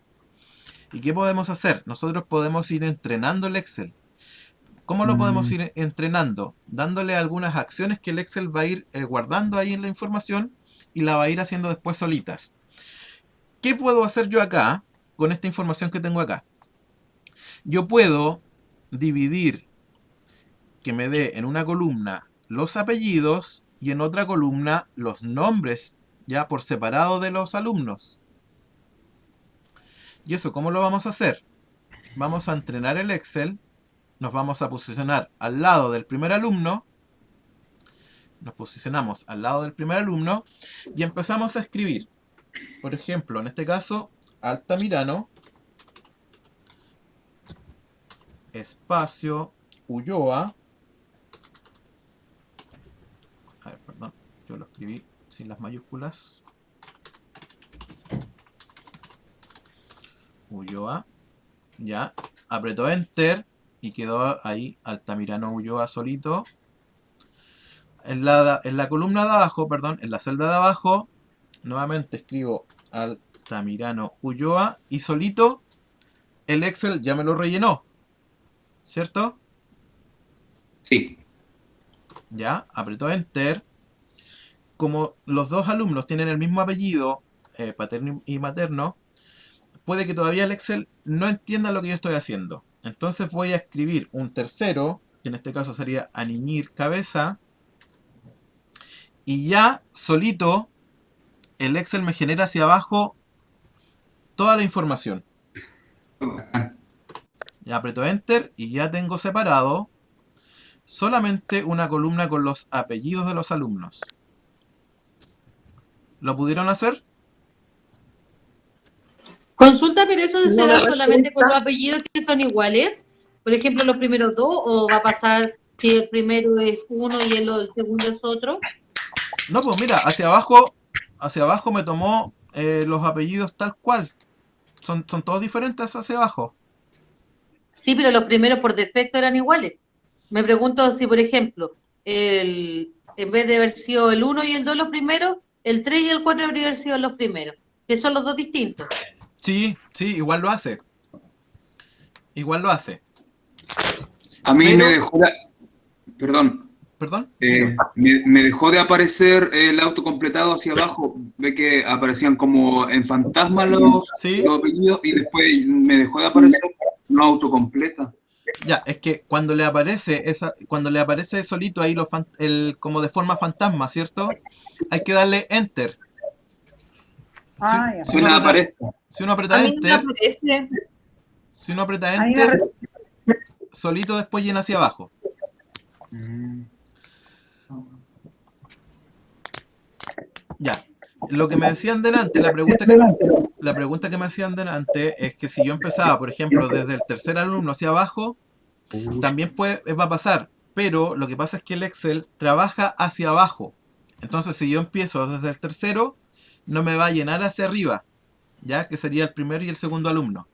¿Y qué podemos hacer? Nosotros podemos ir entrenando el Excel. ¿Cómo lo podemos ir entrenando? Dándole algunas acciones que el Excel va a ir guardando ahí en la información y la va a ir haciendo después solitas. ¿Qué puedo hacer yo acá con esta información que tengo acá? Yo puedo dividir que me dé en una columna los apellidos y en otra columna los nombres, ya por separado de los alumnos. ¿Y eso cómo lo vamos a hacer? Vamos a entrenar el Excel, nos vamos a posicionar al lado del primer alumno, nos posicionamos al lado del primer alumno y empezamos a escribir. Por ejemplo, en este caso, Altamirano, espacio, Ulloa. A ver, perdón, yo lo escribí sin las mayúsculas. Ulloa. Ya, apretó Enter y quedó ahí Altamirano Ulloa solito. En la columna de abajo, perdón, en la celda de abajo, nuevamente escribo Altamirano Ulloa y solito el Excel ya me lo rellenó, ¿cierto? Sí. Ya, apretó Enter. Como los dos alumnos tienen el mismo apellido, paterno y materno, puede que todavía el Excel no entienda lo que yo estoy haciendo. Entonces voy a escribir un tercero, que en este caso sería Aniñir Cabeza, y ya solito el Excel me genera hacia abajo toda la información. Ya aprieto Enter y ya tengo separado solamente una columna con los apellidos de los alumnos. ¿Lo pudieron hacer? Consulta, pero eso se No da me solamente con resulta. los apellidos que son iguales. Por ejemplo, los primeros dos, o va a pasar si el primero es uno y el segundo es otro. No, pues mira, hacia abajo me tomó los apellidos tal cual. Son todos diferentes hacia abajo. Sí, pero los primeros por defecto eran iguales. Me pregunto si, por ejemplo, en vez de haber sido el 1 y el 2 los primeros, el 3 y el 4 habrían haber sido los primeros, que son los dos distintos. Sí, igual lo hace. Igual lo hace. A mí Pero- me dejó perdón, ¿Perdón? me dejó de aparecer el autocompletado hacia abajo. Ve que aparecían como en fantasma Sí. los apellidos y después me dejó de aparecer, no autocompleta. Ya, es que cuando le aparece solito ahí como de forma fantasma, ¿cierto? Hay que darle Enter. Ah, ya. Si uno aprieta A mí no me Enter, aparece. si uno aprieta Ahí Enter, solito después llena hacia abajo. Ya. Lo que me decían delante, la pregunta que me hacían delante es que si yo empezaba, por ejemplo, desde el tercer alumno hacia abajo, también va a pasar. Pero lo que pasa es que el Excel trabaja hacia abajo. Entonces, si yo empiezo desde el tercero, no me va a llenar hacia arriba, ya que sería el primer y el segundo alumno.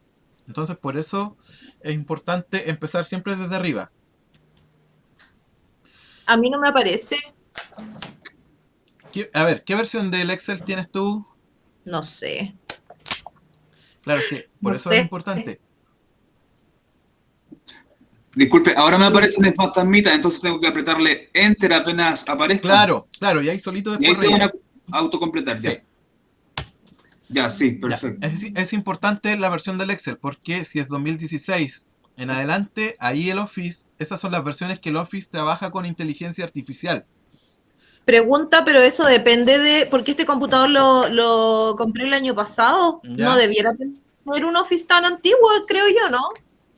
Entonces, por eso es importante empezar siempre desde arriba. A mí no me aparece, A ver, ¿qué versión del Excel tienes tú? no sé, Claro, es que por no eso es sé. importante. Disculpe, ahora me aparece en el fantasmita, entonces tengo que apretarle Enter apenas aparezca. Claro, claro, y ahí solito Y ahí después se van rellena. a autocompletar, Sí, ya. Ya, sí, ya. perfecto. Es importante la versión del Excel, porque si es 2016 en adelante, ahí el Office, esas son las versiones que el Office trabaja con inteligencia artificial. Pregunta, pero eso depende de, porque este computador lo compré el año pasado, no ¿Ya? debiera tener un Office tan antiguo, creo yo, ¿no?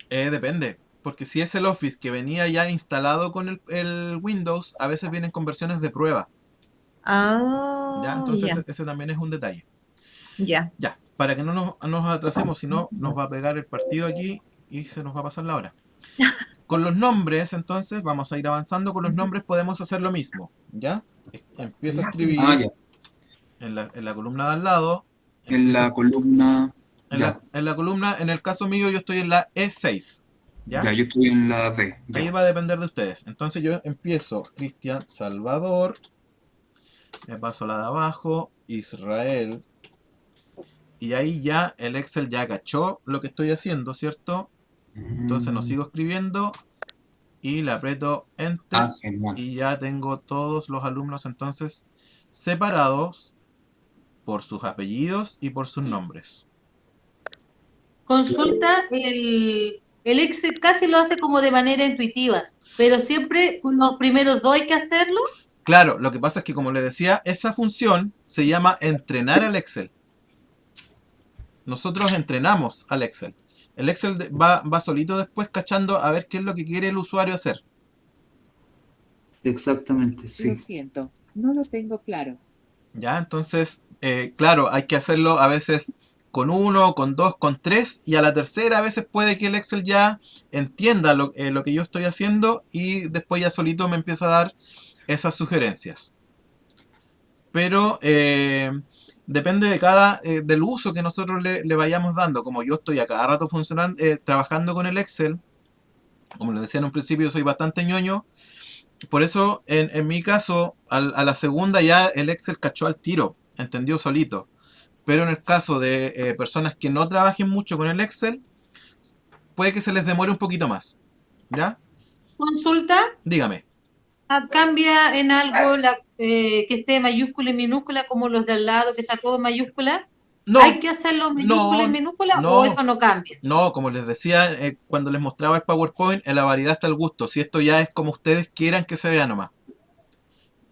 Depende, porque si es el Office que venía ya instalado con el Windows, a veces vienen con versiones de prueba, ¿ya? Ah, Entonces ya, ese también es un detalle. ya. Ya, para que no nos atrasemos, si no nos va a pegar el partido aquí y se nos va a pasar la hora. Con los nombres, entonces, vamos a ir avanzando. Con los nombres podemos hacer lo mismo, ¿ya? Empiezo a Ah, escribir ya. en la columna de al lado. En la columna. Ya. En la columna, en el caso mío, yo estoy en la E6, ¿ya? Ya, yo estoy en la D. Ahí Ya. va a depender de ustedes. Entonces yo empiezo Cristian Salvador, me paso la de abajo, Israel, y ahí ya el Excel ya cachó lo que estoy haciendo, ¿cierto? Entonces no sigo escribiendo y le aprieto Enter Ah, genial. y ya tengo todos los alumnos entonces separados por sus apellidos y por sus nombres. Consulta, el Excel casi lo hace como de manera intuitiva, pero siempre con los primeros dos hay que hacerlo. Claro, lo que pasa es que como les decía, esa función se llama entrenar al Excel. Nosotros entrenamos al Excel. El Excel va solito después cachando a ver qué es lo que quiere el usuario hacer. Exactamente, Lo sí. siento, no lo tengo claro. ¿Ya? Entonces, claro, hay que hacerlo a veces con uno, con dos, con tres, y a la tercera a veces puede que el Excel ya entienda lo que yo estoy haciendo y después ya solito me empieza a dar esas sugerencias. Pero depende de del uso que nosotros le vayamos dando. Como yo estoy a cada rato funcionando, trabajando con el Excel, como les decía en un principio, soy bastante ñoño. Por eso, en mi caso, a la segunda ya el Excel cachó al tiro, entendió solito. Pero en el caso de personas que no trabajen mucho con el Excel, puede que se les demore un poquito más. ¿Ya? Consulta, Dígame. cambia en algo que esté mayúscula y minúscula, como los de al lado, que está todo en mayúscula. No, ¿Hay que hacerlo mayúscula y no, minúscula o no. eso no cambia? No, como les decía cuando les mostraba el PowerPoint, en la variedad está el gusto. Si esto ya es como ustedes quieran que se vea nomás.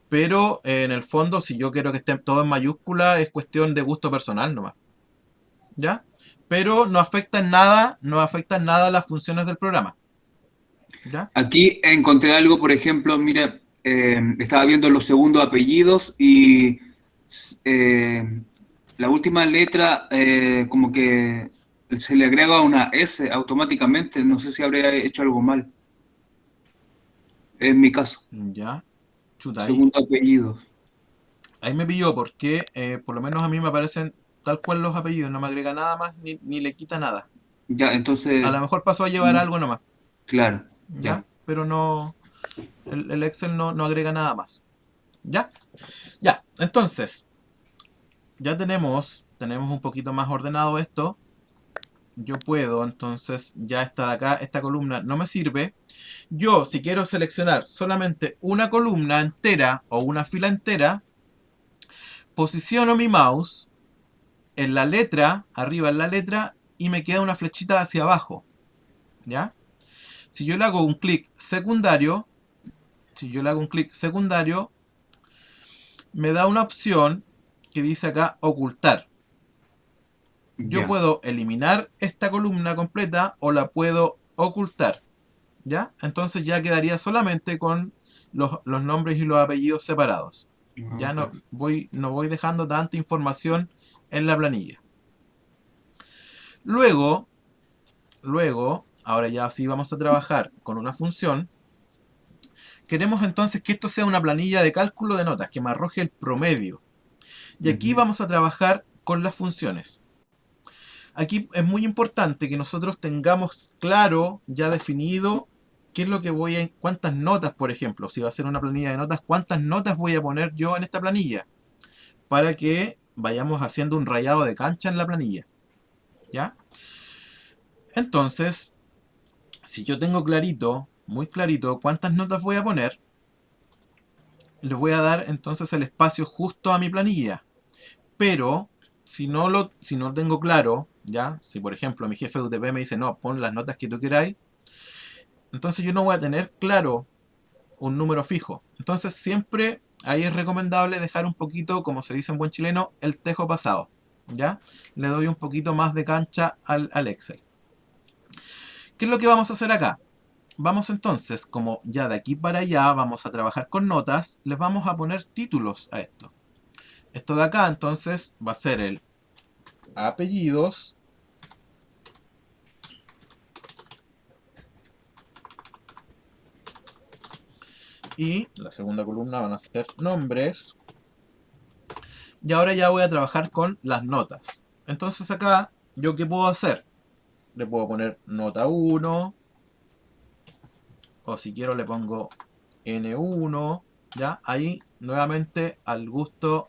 Pero en el fondo, si yo quiero que esté todo en mayúscula, es cuestión de gusto personal nomás. ¿Ya? Pero no afecta en nada, no afecta en nada las funciones del programa. ¿Ya? Aquí encontré algo, por ejemplo, mira, estaba viendo los segundos apellidos y la última letra como que se le agrega una S automáticamente. No sé si habría hecho algo mal. En mi caso, Ya. Chuta, segundo apellido. ahí me pilló porque por lo menos a mí me aparecen tal cual los apellidos, no me agrega nada más ni le quita nada. Ya, A entonces, lo mejor pasó a llevar algo nomás. claro, ¿Ya? ya. Pero no, el Excel no agrega nada más. ¿Ya? Ya, entonces, ya tenemos un poquito más ordenado esto. Yo puedo, entonces, ya está de acá, esta columna no me sirve. Yo, si quiero seleccionar solamente una columna entera o una fila entera, posiciono mi mouse en la letra, arriba en la letra, y me queda una flechita hacia abajo. ¿Ya? Si yo le hago un clic secundario, me da una opción que dice acá ocultar. Yo Ya. puedo eliminar esta columna completa o la puedo ocultar. ¿Ya? Entonces ya quedaría solamente con los nombres y los apellidos separados. Ya no voy dejando tanta información en la planilla. Luego, ahora ya sí vamos a trabajar con una función. Queremos entonces que esto sea una planilla de cálculo de notas, que me arroje el promedio. Y aquí vamos a trabajar con las funciones. Aquí es muy importante que nosotros tengamos claro, ya definido, qué es lo que voy a... cuántas notas, por ejemplo, si va a ser una planilla de notas, cuántas notas voy a poner yo en esta planilla, para que vayamos haciendo un rayado de cancha en la planilla. ¿Ya? Entonces, si yo tengo clarito, muy clarito, cuántas notas voy a poner, le voy a dar entonces el espacio justo a mi planilla. Pero, si no tengo claro, ¿ya? Si por ejemplo mi jefe de UTP me dice, no, pon las notas que tú queráis, entonces yo no voy a tener claro un número fijo. Entonces siempre ahí es recomendable dejar un poquito, como se dice en buen chileno, el tejo pasado. ¿Ya? Le doy un poquito más de cancha al Excel. ¿Qué es lo que vamos a hacer acá? Vamos entonces, como ya de aquí para allá vamos a trabajar con notas, les vamos a poner títulos a esto. Esto de acá entonces va a ser el apellidos, y la segunda columna van a ser nombres. Y ahora ya voy a trabajar con las notas. Entonces acá, ¿yo qué puedo hacer? Le puedo poner nota 1, o si quiero le pongo N1, ¿ya? Ahí nuevamente al gusto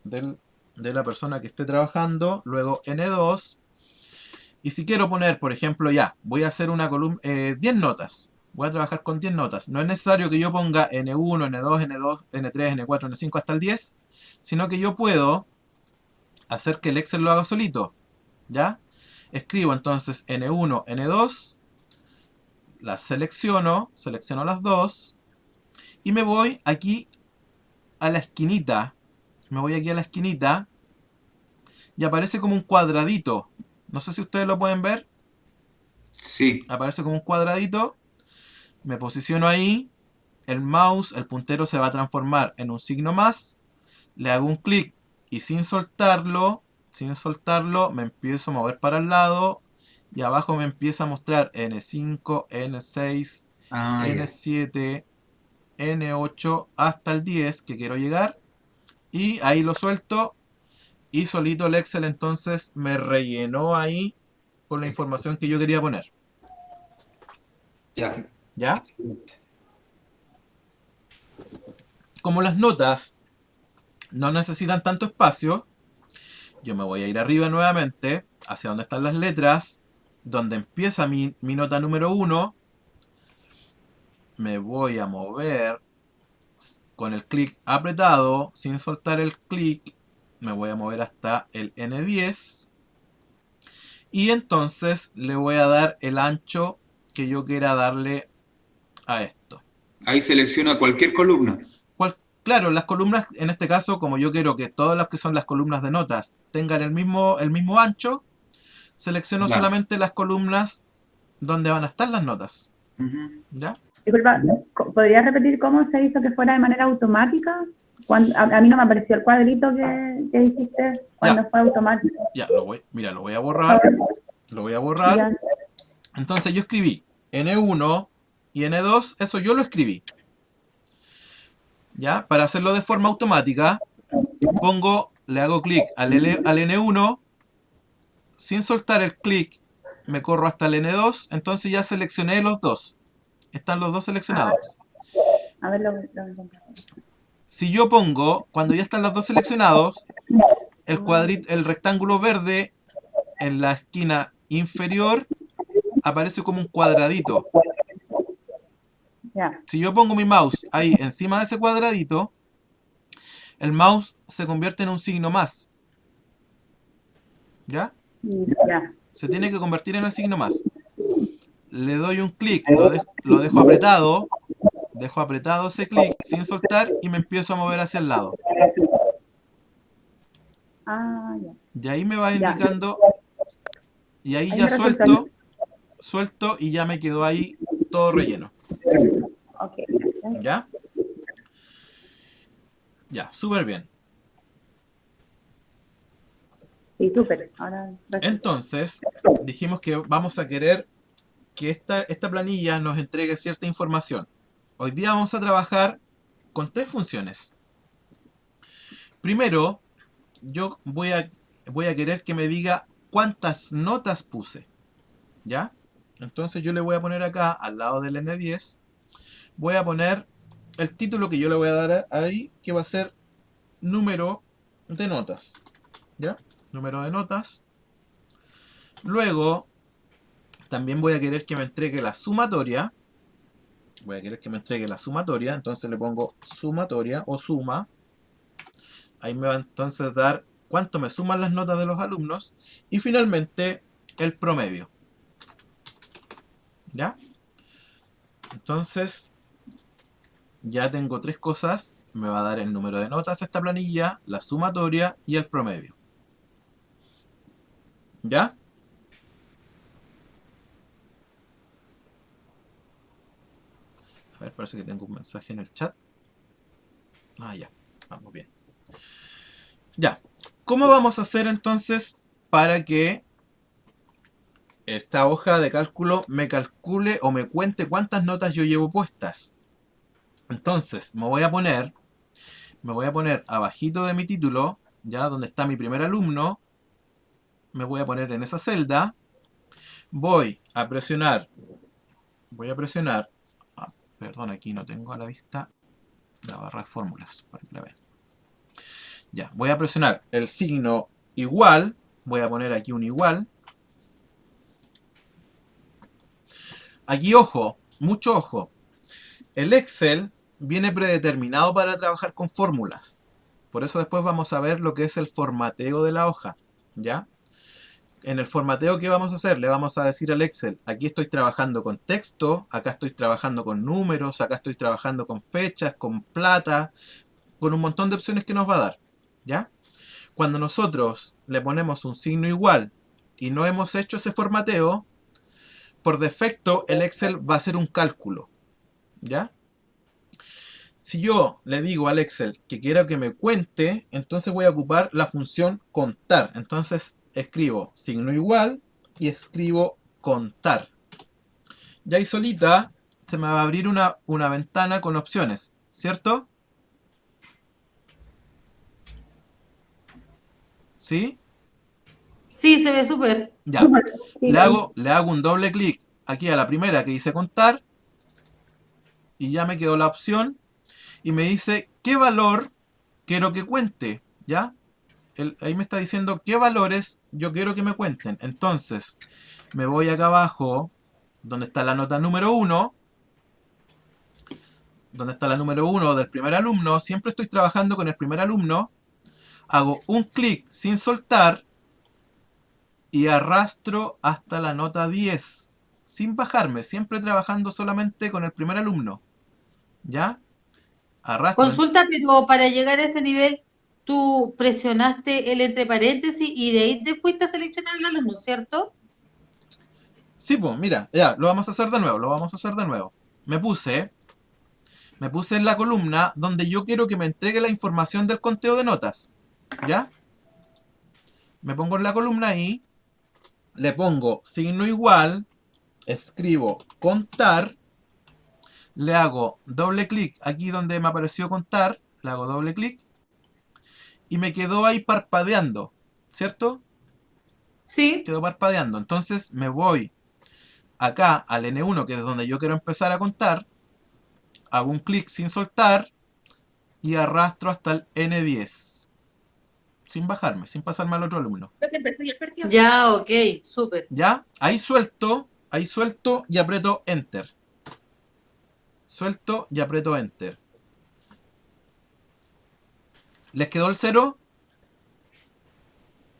de la persona que esté trabajando. Luego N2. Y si quiero poner, por ejemplo, ya, voy a hacer una columna, 10 notas. Voy a trabajar con 10 notas. No es necesario que yo ponga N1, N2, N2, N3, N4, N5 hasta el 10, sino que yo puedo hacer que el Excel lo haga solito. ¿Ya? Escribo entonces N1, N2, las selecciono las dos, y me voy aquí a la esquinita. Me voy aquí a la esquinita y aparece como un cuadradito. No sé si ustedes lo pueden ver. Sí. Aparece como un cuadradito. Me posiciono ahí. El mouse, el puntero se va a transformar en un signo más. Le hago un clic y sin soltarlo, me empiezo a mover para el lado. Y abajo me empieza a mostrar N5, N6, N7, N8 hasta el 10 que quiero llegar. Y ahí lo suelto. Y solito el Excel entonces me rellenó ahí con la información que yo quería poner. Ya. ¿Ya? Como las notas no necesitan tanto espacio, yo me voy a ir arriba nuevamente, hacia donde están las letras, donde empieza mi nota número 1. Me voy a mover con el clic apretado, sin soltar el clic. Me voy a mover hasta el N10. Y entonces le voy a dar el ancho que yo quiera darle a esto. Ahí selecciona cualquier columna. Claro, las columnas, en este caso, como yo quiero que todas las que son las columnas de notas tengan el mismo ancho, selecciono solamente las columnas donde van a estar las notas. ¿Ya? Disculpa, ¿podrías repetir cómo se hizo que fuera de manera automática? A mí no me apareció el cuadrito que hiciste cuando fue automático. Ya, lo voy a borrar. Lo voy a borrar. Ya. Entonces yo escribí N1 y N2, eso yo lo escribí. ¿Ya? Para hacerlo de forma automática, le hago clic al N1, sin soltar el clic, me corro hasta el N2, entonces ya seleccioné los dos. Están los dos seleccionados. A ver, Si yo pongo, cuando ya están los dos seleccionados, el rectángulo verde en la esquina inferior aparece como un cuadradito. Ya. Si yo pongo mi mouse ahí encima de ese cuadradito, el mouse se convierte en un signo más. ¿Ya? Ya. Se tiene que convertir en el signo más. Le doy un clic, lo dejo apretado, dejo apretado ese clic sin soltar y me empiezo a mover hacia el lado. Ya. Y ahí me va indicando, y ahí Ahí ya me resulta. suelto y ya me quedó ahí todo relleno. Ok. ¿Ya? Ya, súper bien. Sí, súper. Ahora. Entonces, dijimos que vamos a querer que esta planilla nos entregue cierta información. Hoy día vamos a trabajar con 3 funciones. Primero, yo voy a querer que me diga cuántas notas puse, ¿ya? Entonces yo le voy a poner acá, al lado del N10, voy a poner el título que yo le voy a dar ahí, que va a ser número de notas, ¿ya? Número de notas. Luego, también voy a querer que me entregue la sumatoria. Voy a querer que me entregue la sumatoria, entonces le pongo sumatoria o suma. Ahí me va entonces a dar cuánto me suman las notas de los alumnos. Y finalmente, el promedio. ¿Ya? Entonces, ya tengo tres cosas. Me va a dar el número de notas esta planilla, la sumatoria y el promedio. ¿Ya? A ver, parece que tengo un mensaje en el chat. Ah, ya. Vamos bien. Ya. ¿Cómo vamos a hacer entonces para que esta hoja de cálculo me calcule o me cuente cuántas notas yo llevo puestas? Entonces, me voy a poner abajito de mi título, ya donde está mi primer alumno, me voy a poner en esa celda, voy a presionar, perdón, aquí no tengo a la vista la barra de fórmulas, para que la vean. Ya, voy a presionar el signo igual, voy a poner aquí un igual. Aquí, ojo, mucho ojo. El Excel viene predeterminado para trabajar con fórmulas. Por eso después vamos a ver lo que es el formateo de la hoja, ¿ya? En el formateo, ¿qué vamos a hacer? Le vamos a decir al Excel, aquí estoy trabajando con texto, acá estoy trabajando con números, acá estoy trabajando con fechas, con plata, con un montón de opciones que nos va a dar, ¿ya? Cuando nosotros le ponemos un signo igual y no hemos hecho ese formateo, por defecto el Excel va a hacer un cálculo, ¿ya? Si yo le digo al Excel que quiero que me cuente, entonces voy a ocupar la función contar. Entonces escribo signo igual y escribo contar. Y ahí solita se me va a abrir una ventana con opciones, ¿cierto? ¿Sí? Sí, se ve súper. Ya. Le hago un doble clic aquí a la primera que dice contar y ya me quedó la opción y me dice qué valor quiero que cuente, ¿ya? Ahí me está diciendo qué valores yo quiero que me cuenten. Entonces, me voy acá abajo, donde está la nota número 1, donde está la número 1 del primer alumno. Siempre estoy trabajando con el primer alumno. Hago un clic sin soltar y arrastro hasta la nota 10, sin bajarme, siempre trabajando solamente con el primer alumno. ¿Ya? Arrastro. Consulta, pero para llegar a ese nivel, tú presionaste el entre paréntesis y de ahí te fuiste a seleccionar el alumno, ¿cierto? Sí, pues, mira, ya, lo vamos a hacer de nuevo, Me puse en la columna donde yo quiero que me entregue la información del conteo de notas. ¿Ya? Me pongo en la columna ahí, le pongo signo igual, escribo contar, le hago doble clic aquí donde me apareció contar, le hago doble clic y me quedó ahí parpadeando, ¿cierto? Sí. Quedó parpadeando. Entonces me voy acá al N1, que es donde yo quiero empezar a contar, hago un clic sin soltar y arrastro hasta el N10. Sin bajarme, sin pasarme al otro alumno. Ya, ok, súper. ¿Ya? Ahí suelto y aprieto Enter. Suelto y aprieto Enter. ¿Les quedó el 0?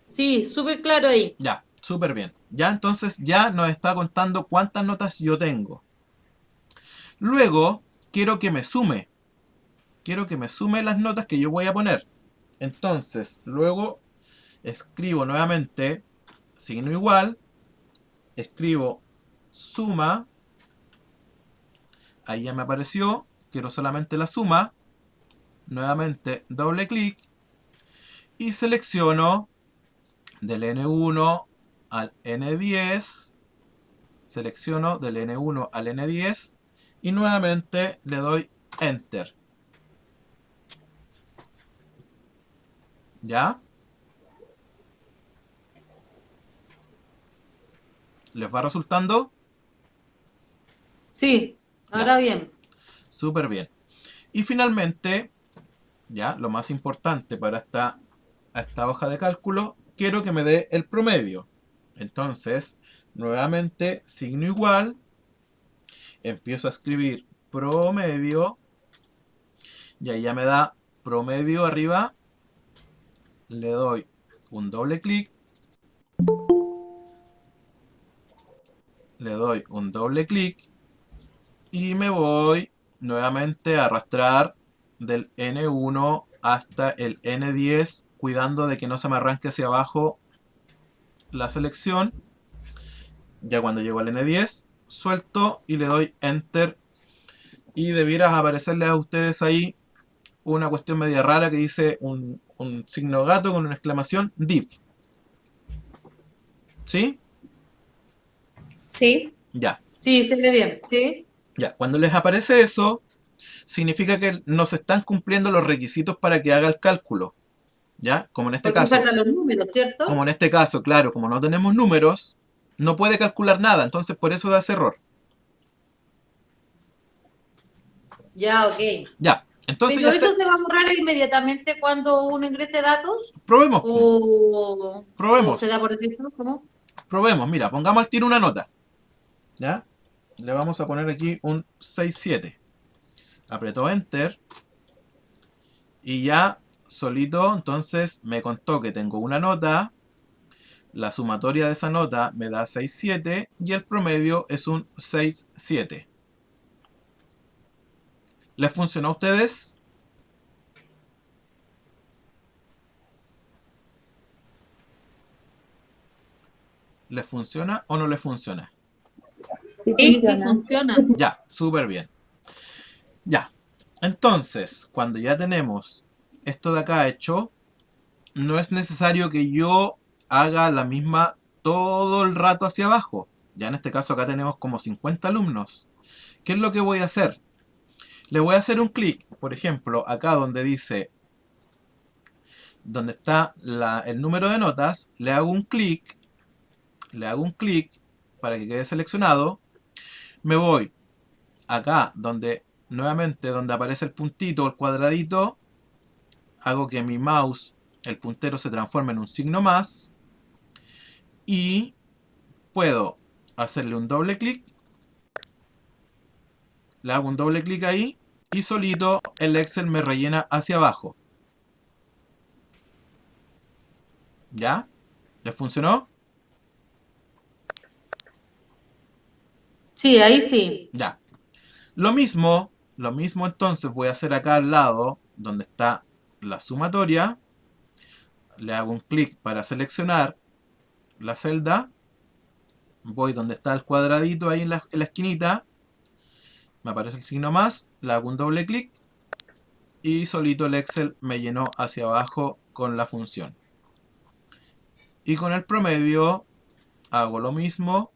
Sí, súper claro ahí. Ya, súper bien. Ya, entonces ya nos está contando cuántas notas yo tengo. Luego, quiero que me sume. Quiero que me sume las notas que yo voy a poner. Entonces, luego escribo nuevamente signo igual. Escribo suma. Ahí ya me apareció. Quiero solamente la suma. Nuevamente doble clic. Y selecciono del N1 al N10. Selecciono del N1 al N10. Y nuevamente le doy Enter. ¿Ya? ¿Les va resultando? Sí, ahora bien. Súper bien. Y finalmente, ya, lo más importante para esta hoja de cálculo, quiero que me dé el promedio. Entonces, nuevamente, signo igual, empiezo a escribir promedio, y ahí ya me da promedio arriba, le doy un doble clic, le doy un doble clic, y me voy nuevamente a arrastrar del N1 hasta el N10, cuidando de que no se me arranque hacia abajo la selección. Ya cuando llego al N10, suelto y le doy Enter. Y debiera aparecerles a ustedes ahí una cuestión media rara que dice un signo gato con una exclamación div. ¿Sí? Sí. Ya. Sí, se ve bien, ¿sí? Ya. Cuando les aparece eso, significa que no se están cumpliendo los requisitos para que haga el cálculo. ¿Ya? Como en este Porque caso. faltan los números, ¿cierto? Como en este caso, claro, como no tenemos números, no puede calcular nada. Entonces por eso da ese error. Ya, ok. Ya. Entonces ¿Pero ya eso se va a borrar inmediatamente cuando uno ingrese datos? probemos. ¿O se Probemos. da por defecto? ¿Cómo? Probemos. Mira, pongamos al tiro una nota. ¿Ya? Le vamos a poner aquí un 6-7. Aprieto Enter. Y ya solito, entonces me contó que tengo una nota. La sumatoria de esa nota me da 6-7 y el promedio es un 6-7. ¿Les funcionó a ustedes? ¿Les funciona o no les funciona? Sí, sí, funciona. Ya, súper bien. Ya. Entonces, cuando ya tenemos esto de acá hecho, no es necesario que yo haga la misma todo el rato hacia abajo. Ya en este caso acá tenemos como 50 alumnos. ¿Qué es lo que voy a hacer? Le voy a hacer un clic, por ejemplo, acá donde dice, donde está el número de notas, le hago un clic para que quede seleccionado. Me voy acá donde, nuevamente, donde aparece el puntito, el cuadradito, hago que mi mouse, el puntero, se transforme en un signo más y puedo hacerle un doble clic, le hago un doble clic ahí y solito el Excel me rellena hacia abajo. ¿Ya? ¿Les funcionó? Sí, ahí sí. Ya. Lo mismo entonces voy a hacer acá al lado donde está la sumatoria. Le hago un clic para seleccionar la celda. Voy donde está el cuadradito ahí en la esquinita. Me aparece el signo más. Le hago un doble clic. Y solito el Excel me llenó hacia abajo con la función. Y con el promedio hago lo mismo.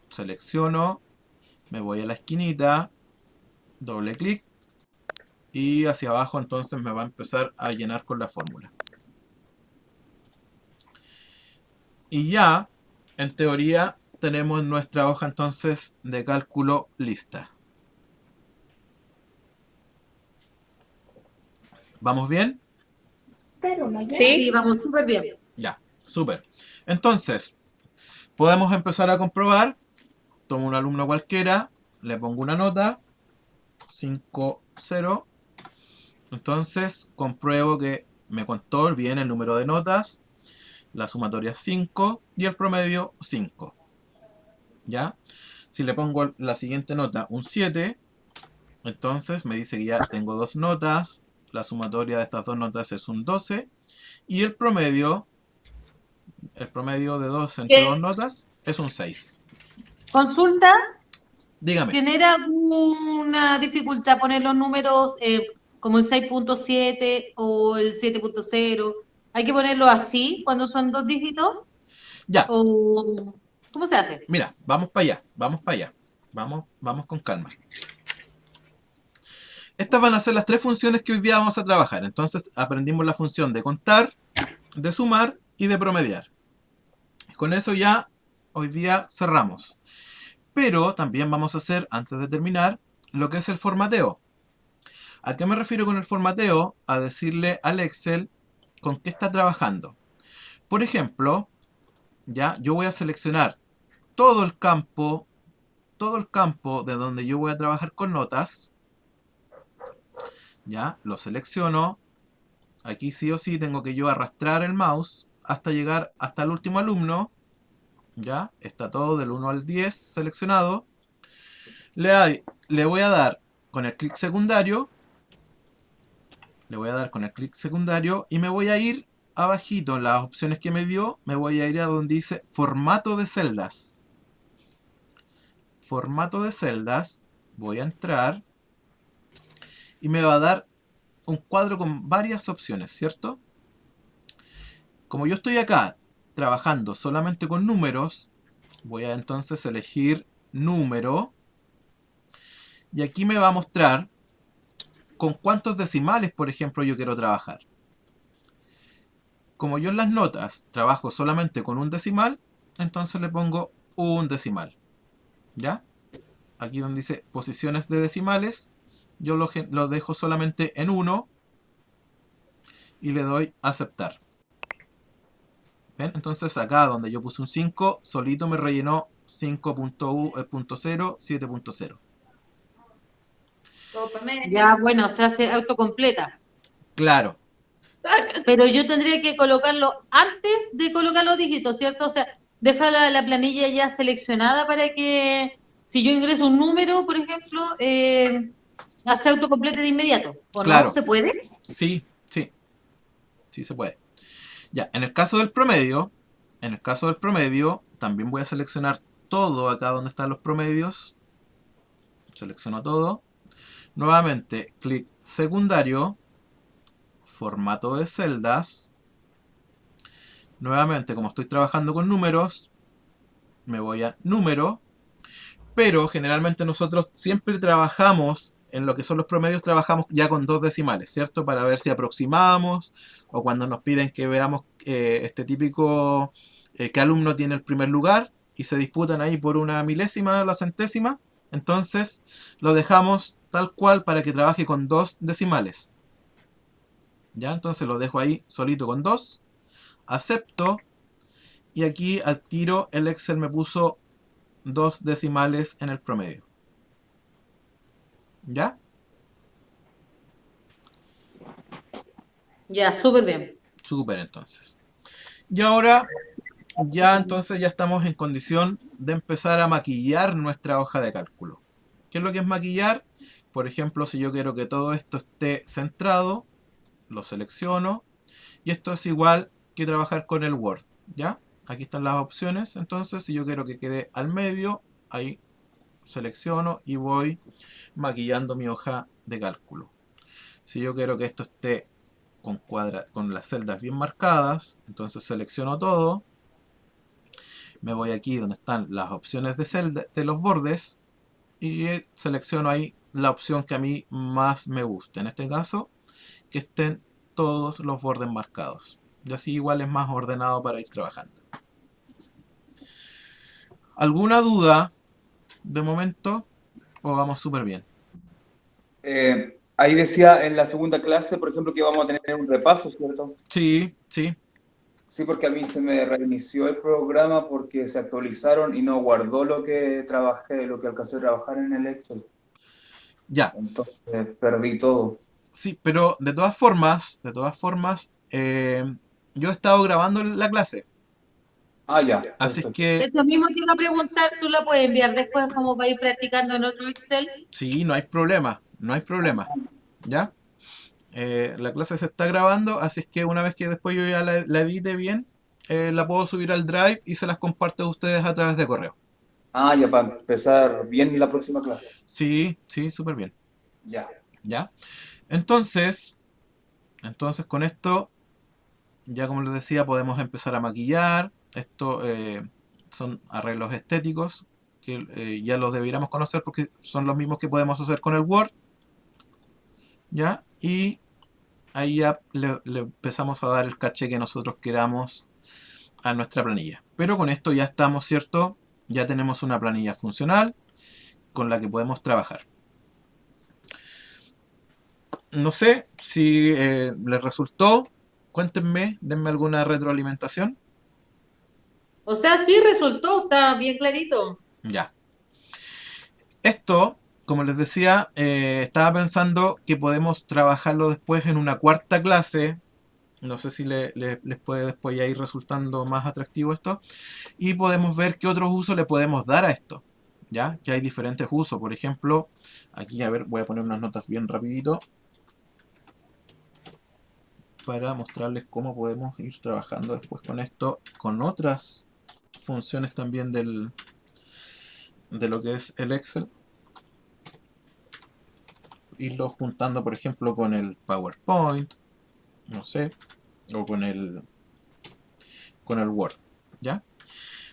Selecciono. Me voy a la esquinita. Doble clic. Y hacia abajo entonces me va a empezar a llenar con la fórmula. Y ya, en teoría, tenemos nuestra hoja entonces de cálculo lista. ¿Vamos bien? Sí, vamos súper bien. Ya, súper. Entonces, podemos empezar a comprobar. Tomo un alumno cualquiera, le pongo una nota, 5-0. Entonces, compruebo que me contó bien el número de notas, la sumatoria 5 y el promedio 5. ¿Ya? Si le pongo la siguiente nota, un 7, entonces me dice que ya tengo dos notas, la sumatoria de estas dos notas es un 12 y el promedio de 2 entre dos notas es un 6. Consulta, Dígame. ¿genera alguna dificultad poner los números como el 6.7 o el 7.0? ¿Hay que ponerlo así cuando son dos dígitos? Ya. ¿O cómo se hace? Mira, vamos para allá, vamos para allá. Vamos con calma. Estas van a ser las tres funciones que hoy día vamos a trabajar. Entonces aprendimos la función de contar, de sumar y de promediar. Con eso ya hoy día cerramos. Pero también vamos a hacer, antes de terminar, lo que es el formateo. ¿A qué me refiero con el formateo? A decirle al Excel con qué está trabajando. Por ejemplo, ya yo voy a seleccionar todo el campo de donde yo voy a trabajar con notas. Ya, lo selecciono. Aquí sí o sí tengo que yo arrastrar el mouse hasta llegar hasta el último alumno. Ya, está todo del 1 al 10 seleccionado. Le voy a dar con el clic secundario. Le voy a dar con el clic secundario y me voy a ir abajito en las opciones que me dio. Me voy a ir a donde dice formato de celdas. Formato de celdas. Voy a entrar y me va a dar un cuadro con varias opciones, ¿cierto? Como yo estoy acá trabajando solamente con números, voy a entonces elegir número y aquí me va a mostrar con cuántos decimales, por ejemplo, yo quiero trabajar. Como yo en las notas trabajo solamente con un decimal, entonces le pongo un decimal. ¿Ya? Aquí donde dice posiciones de decimales, yo lo dejo solamente en 1 y le doy aceptar. ¿Ven? Entonces acá donde yo puse un 5, solito me rellenó 5.0, 7.0. Ya, bueno, se hace autocompleta. Claro. Pero yo tendría que colocarlo antes de colocar los dígitos, ¿cierto? O sea, dejar la planilla ya seleccionada para que si yo ingreso un número, por ejemplo, se autocomplete de inmediato. ¿O no? Claro. ¿Se puede? Sí, sí. Sí se puede. Ya, en el caso del promedio, también voy a seleccionar todo acá donde están los promedios. Selecciono todo. Nuevamente, clic secundario, formato de celdas. Nuevamente, como estoy trabajando con números, me voy a número. Pero generalmente nosotros siempre trabajamos, en lo que son los promedios, trabajamos ya con 2 decimales, ¿cierto? Para ver si aproximamos o cuando nos piden que veamos este típico qué alumno tiene el primer lugar y se disputan ahí por una milésima, la centésima. Entonces lo dejamos tal cual para que trabaje con 2 decimales. Ya, entonces lo dejo ahí solito con 2. Acepto. Y aquí al tiro el Excel me puso 2 decimales en el promedio. ¿Ya? Ya, súper bien. Súper entonces. Y ahora ya entonces ya estamos en condición de empezar a maquillar nuestra hoja de cálculo. ¿Qué es lo que es maquillar? Por ejemplo, si yo quiero que todo esto esté centrado, lo selecciono. Y esto es igual que trabajar con el Word. ¿Ya? Aquí están las opciones. Entonces, si yo quiero que quede al medio, ahí selecciono y voy maquillando mi hoja de cálculo. Si yo quiero que esto esté con las celdas bien marcadas, entonces selecciono todo. Me voy aquí donde están las opciones de celda, de los bordes, y selecciono ahí la opción que a mí más me guste. En este caso, que estén todos los bordes marcados. Y así igual es más ordenado para ir trabajando. ¿Alguna duda de momento? ¿O vamos súper bien? Ahí decía en la segunda clase, por ejemplo, que vamos a tener un repaso, ¿cierto? Sí, sí. Sí, porque a mí se me reinició el programa porque se actualizaron y no guardó lo que trabajé, lo que alcancé a trabajar en el Excel. Ya. Entonces perdí todo. Sí, pero de todas formas, yo he estado grabando la clase. Ah, ya. Así es Perfecto. que Eso mismo te iba a preguntar, tú la puedes enviar después como para ir practicando en otro Excel. sí, no hay problema, ¿ya? La clase se está grabando, así es que una vez que después yo ya la edite bien, la puedo subir al Drive y se las comparto a ustedes a través de correo. Ah, ya, para empezar bien la próxima clase. Sí, sí, súper bien. Ya. ¿Ya? Entonces con esto, ya como les decía, podemos empezar a maquillar. Esto son arreglos estéticos que ya los debiéramos conocer porque son los mismos que podemos hacer con el Word. ¿Ya? Y ahí ya le empezamos a dar el caché que nosotros queramos a nuestra planilla. Pero con esto ya estamos, ¿cierto? ya tenemos una planilla funcional con la que podemos trabajar. No sé si les resultó. Cuéntenme, denme alguna retroalimentación. O sea, sí resultó, está bien clarito. Ya. Esto, como les decía, estaba pensando que podemos trabajarlo después en una cuarta clase. No sé si les puede después ya ir resultando más atractivo esto. Y podemos ver qué otros usos le podemos dar a esto. ¿Ya? Que hay diferentes usos. Por ejemplo, aquí, a ver, voy a poner unas notas bien rapidito para mostrarles cómo podemos ir trabajando después con esto, con otras funciones también de lo que es el Excel. Irlo juntando, por ejemplo, con el PowerPoint, no sé, o con el Word, ¿ya?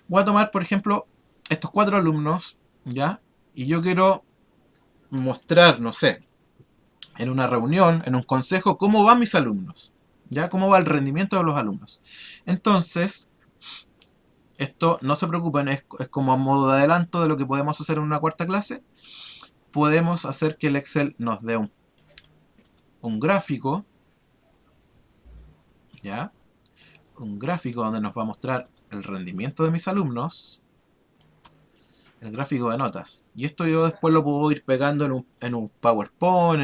Voy a tomar, por ejemplo, estos 4 alumnos, ¿ya? Y yo quiero mostrar, no sé, en una reunión, en un consejo, cómo van mis alumnos, ¿ya? Cómo va el rendimiento de los alumnos. Entonces, esto, no se preocupen, es como a modo de adelanto de lo que podemos hacer en una cuarta clase. Podemos hacer que el Excel nos dé un gráfico, ¿ya? Un gráfico donde nos va a mostrar el rendimiento de mis alumnos, el gráfico de notas. Y esto yo después lo puedo ir pegando en un PowerPoint,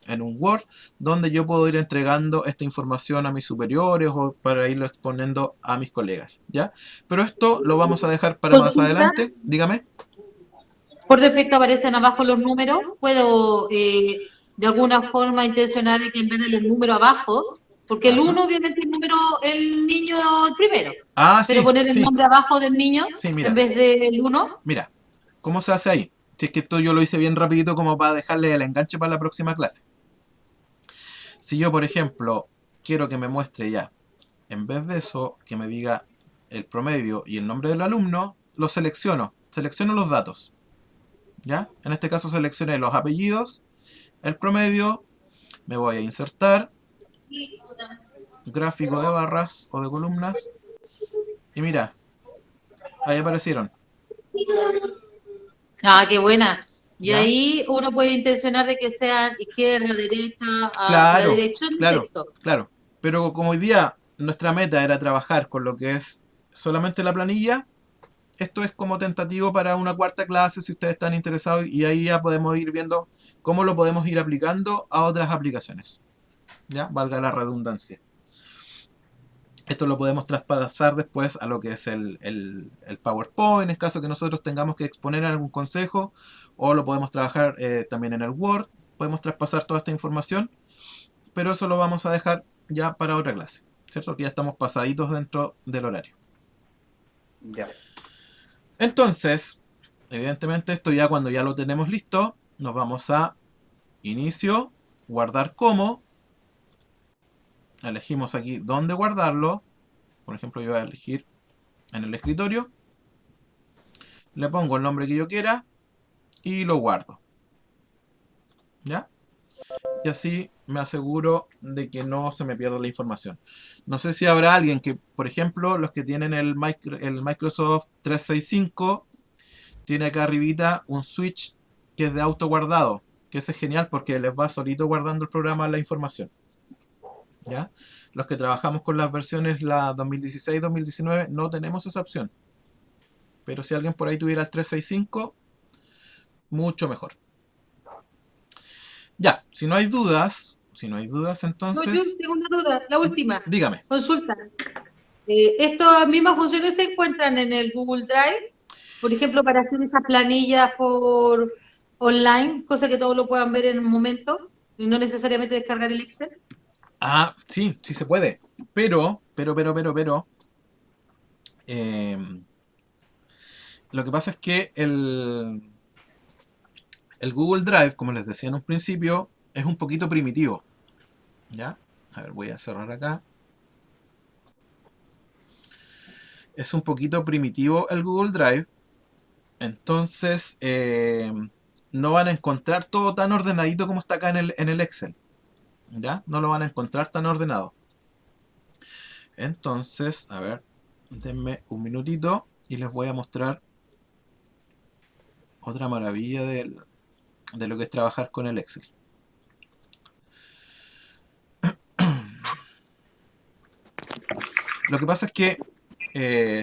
en un Word, donde yo puedo ir entregando esta información a mis superiores o para irlo exponiendo a mis colegas, ¿ya? Pero esto lo vamos a dejar para más adelante. Dígame. Por defecto aparecen abajo los números. Puedo de alguna forma intencionar de que en vez de los números abajo, porque el 1 obviamente el niño el primero. Ah, Pero sí, poner el sí. nombre abajo del niño Sí, mira. en vez del 1. Mira, ¿cómo se hace ahí? Si es que esto yo lo hice bien rapidito como para dejarle el enganche para la próxima clase. Si yo, por ejemplo, quiero que me muestre ya, en vez de eso, que me diga el promedio y el nombre del alumno, lo selecciono. Selecciono los datos. ¿Ya? En este caso seleccioné los apellidos, el promedio, me voy a insertar, gráfico de barras o de columnas, y mira, ahí aparecieron. Ah, qué buena. Y ¿Ya? ahí uno puede intencionar de que sean izquierda, derecha, a la Claro, dirección del claro, texto. claro. Pero como hoy día nuestra meta era trabajar con lo que es solamente la planilla, esto es como tentativo para una cuarta clase si ustedes están interesados y ahí ya podemos ir viendo cómo lo podemos ir aplicando a otras aplicaciones. ¿Ya? Valga la redundancia. Esto lo podemos traspasar después a lo que es el PowerPoint, en caso que nosotros tengamos que exponer algún consejo, o lo podemos trabajar también en el Word. Podemos traspasar toda esta información, pero eso lo vamos a dejar ya para otra clase, ¿cierto? Que ya estamos pasaditos dentro del horario. Ya. Entonces, evidentemente esto ya cuando ya lo tenemos listo, nos vamos a inicio, guardar como, elegimos aquí dónde guardarlo, por ejemplo yo voy a elegir en el escritorio, le pongo el nombre que yo quiera y lo guardo, ¿ya? Y así me aseguro de que no se me pierda la información. No sé si habrá alguien que, por ejemplo, los que tienen el Microsoft 365, tiene acá arribita un switch que es de auto guardado, que ese es genial porque les va solito guardando el programa la información. ¿Ya? Los que trabajamos con las versiones la 2016-2019 no tenemos esa opción. Pero si alguien por ahí tuviera el 365, mucho mejor. Ya, si no hay dudas entonces... No, yo tengo una duda, la última. Dígame. Consulta. ¿Estas mismas funciones se encuentran en el Google Drive? Por ejemplo, para hacer esas planillas por online, cosa que todos lo puedan ver en un momento y no necesariamente descargar el Excel. Ah, sí, sí se puede. Pero, lo que pasa es que el Google Drive, como les decía en un principio, es un poquito primitivo. ¿Ya? A ver, voy a cerrar acá. Es un poquito primitivo el Google Drive. Entonces, no van a encontrar todo tan ordenadito como está acá en el Excel. ¿Ya? No lo van a encontrar tan ordenado. Entonces, a ver, denme un minutito y les voy a mostrar otra maravilla de lo que es trabajar con el Excel. Lo que pasa es que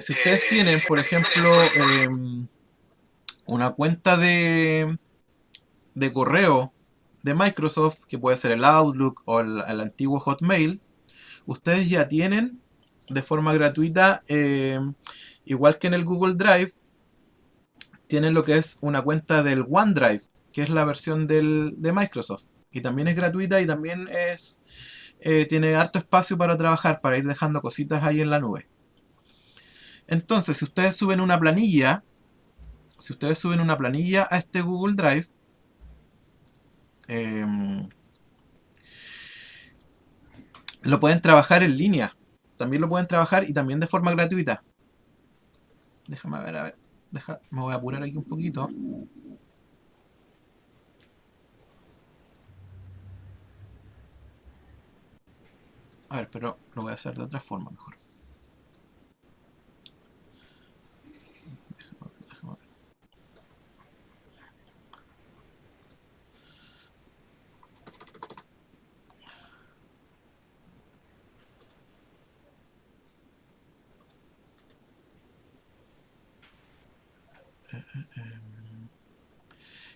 si ustedes tienen, por ejemplo, una cuenta de correo de Microsoft, que puede ser el Outlook o el antiguo Hotmail, ustedes ya tienen de forma gratuita, igual que en el Google Drive, tienen lo que es una cuenta del OneDrive, que es la versión de Microsoft. Y también es gratuita y también tiene harto espacio para trabajar, para ir dejando cositas ahí en la nube. Entonces, si ustedes suben una planilla a este Google Drive, lo pueden trabajar en línea. También lo pueden trabajar y también de forma gratuita. Déjame ver, a ver. Me voy a apurar aquí un poquito. A ver, pero lo voy a hacer de otra forma mejor. Déjame ver.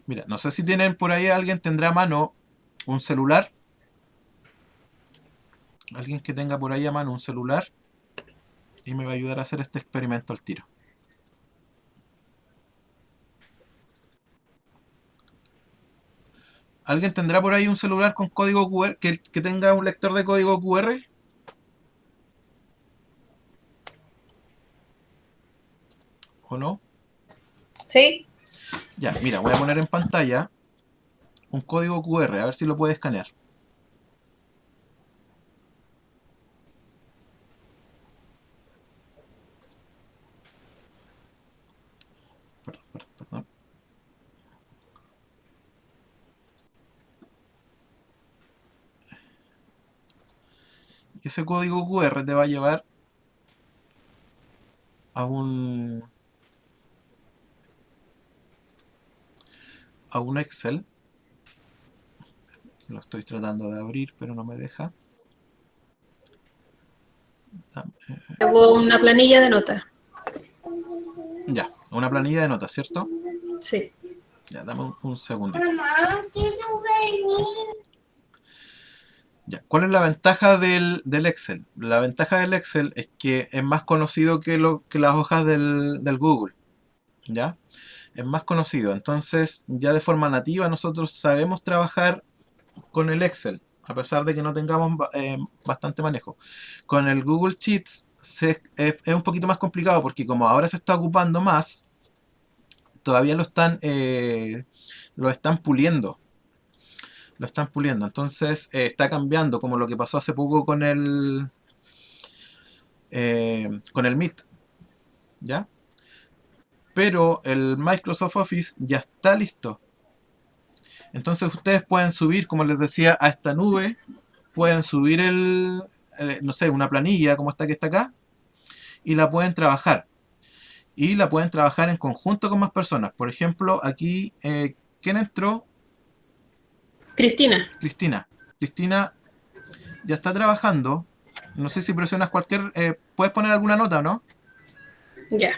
Mira, no sé si tienen por ahí, alguien tendrá a mano un celular. Alguien que tenga por ahí a mano un celular y me va a ayudar a hacer este experimento al tiro. ¿Alguien tendrá por ahí un celular con código QR, que tenga un lector de código QR? ¿O no? Sí. Ya, mira, voy a poner en pantalla un código QR, a ver si lo puede escanear. Perdón. Y ese código QR te va a llevar a un Excel. Lo estoy tratando de abrir, pero no me deja. Llevo una planilla de notas. Ya, una planilla de notas, ¿cierto? Sí. Ya, dame un segundito. Ya, ¿cuál es la ventaja del Excel? La ventaja del Excel es que es más conocido que las hojas del Google. ¿Ya? Es más conocido. Entonces, ya de forma nativa nosotros sabemos trabajar con el Excel, a pesar de que no tengamos bastante manejo. Con el Google Sheets es un poquito más complicado, porque como ahora se está ocupando más, todavía lo están puliendo. Lo están puliendo. Entonces está cambiando, como lo que pasó hace poco con el Meet. ¿Ya? Pero el Microsoft Office ya está listo. Entonces ustedes pueden subir, como les decía, a esta nube, pueden subir no sé, una planilla como esta que está acá, y la pueden trabajar. Y la pueden trabajar en conjunto con más personas. Por ejemplo, aquí, ¿quién entró? Cristina. Cristina ya está trabajando. No sé si presionas cualquier... ¿puedes poner alguna nota o no? Ya.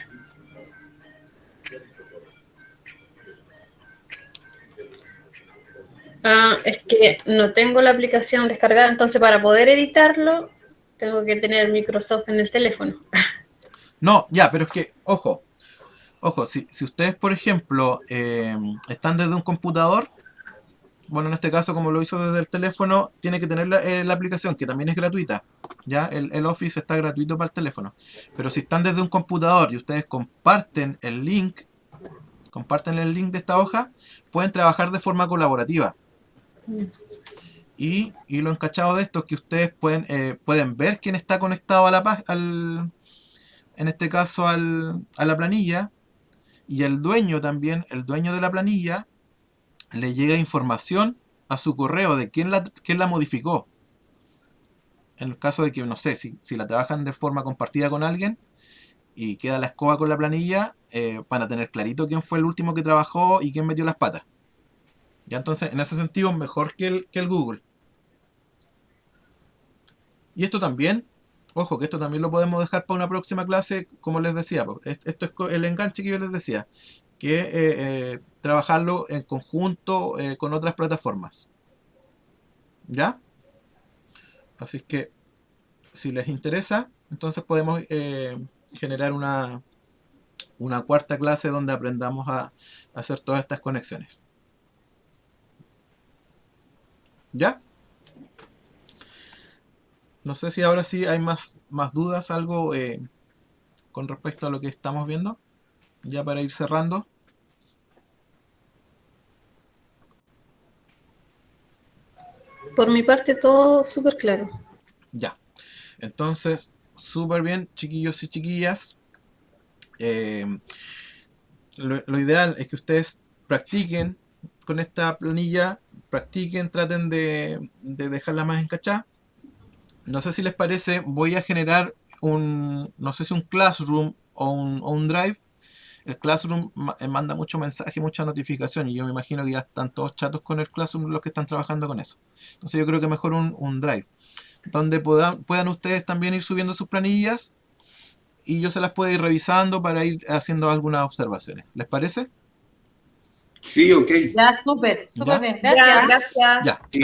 Es que no tengo la aplicación descargada, entonces para poder editarlo tengo que tener Microsoft en el teléfono. No, ya, pero es que, ojo, si ustedes, por ejemplo, están desde un computador, bueno, en este caso, como lo hizo desde el teléfono, tiene que tener la aplicación, que también es gratuita. Ya, el Office está gratuito para el teléfono. Pero si están desde un computador y ustedes comparten el link de esta hoja, pueden trabajar de forma colaborativa. Y lo encachado de esto es que ustedes pueden ver quién está conectado a en este caso a la planilla, y el dueño también, el dueño de la planilla, le llega información a su correo de quién la modificó. En el caso de que, no sé, si la trabajan de forma compartida con alguien, y queda la escoba con la planilla, van a tener clarito quién fue el último que trabajó y quién metió las patas. Ya, entonces, en ese sentido, mejor que el Google. Y esto también, ojo, que esto también lo podemos dejar para una próxima clase, como les decía. Esto es el enganche que yo les decía, que trabajarlo en conjunto con otras plataformas. ¿Ya? Así que, si les interesa, entonces podemos generar una cuarta clase donde aprendamos a hacer todas estas conexiones. ¿Ya? No sé si ahora sí hay más dudas, algo con respecto a lo que estamos viendo, ya para ir cerrando. Por mi parte, todo súper claro. Ya. Entonces, súper bien, chiquillos y chiquillas. Lo ideal es que ustedes practiquen con esta planilla, practiquen, traten de dejarla más encachada. No sé si les parece, voy a generar no sé si un Classroom o un Drive. El Classroom manda mucho mensaje, mucha notificación, y yo me imagino que ya están todos chatos con el Classroom los que están trabajando con eso. Entonces yo creo que mejor un Drive, donde puedan ustedes también ir subiendo sus planillas y yo se las puedo ir revisando para ir haciendo algunas observaciones. ¿Les parece? Sí, ok. Ya, súper ¿Ya? bien. Ya, Gracias. gracias. Ya. Sí,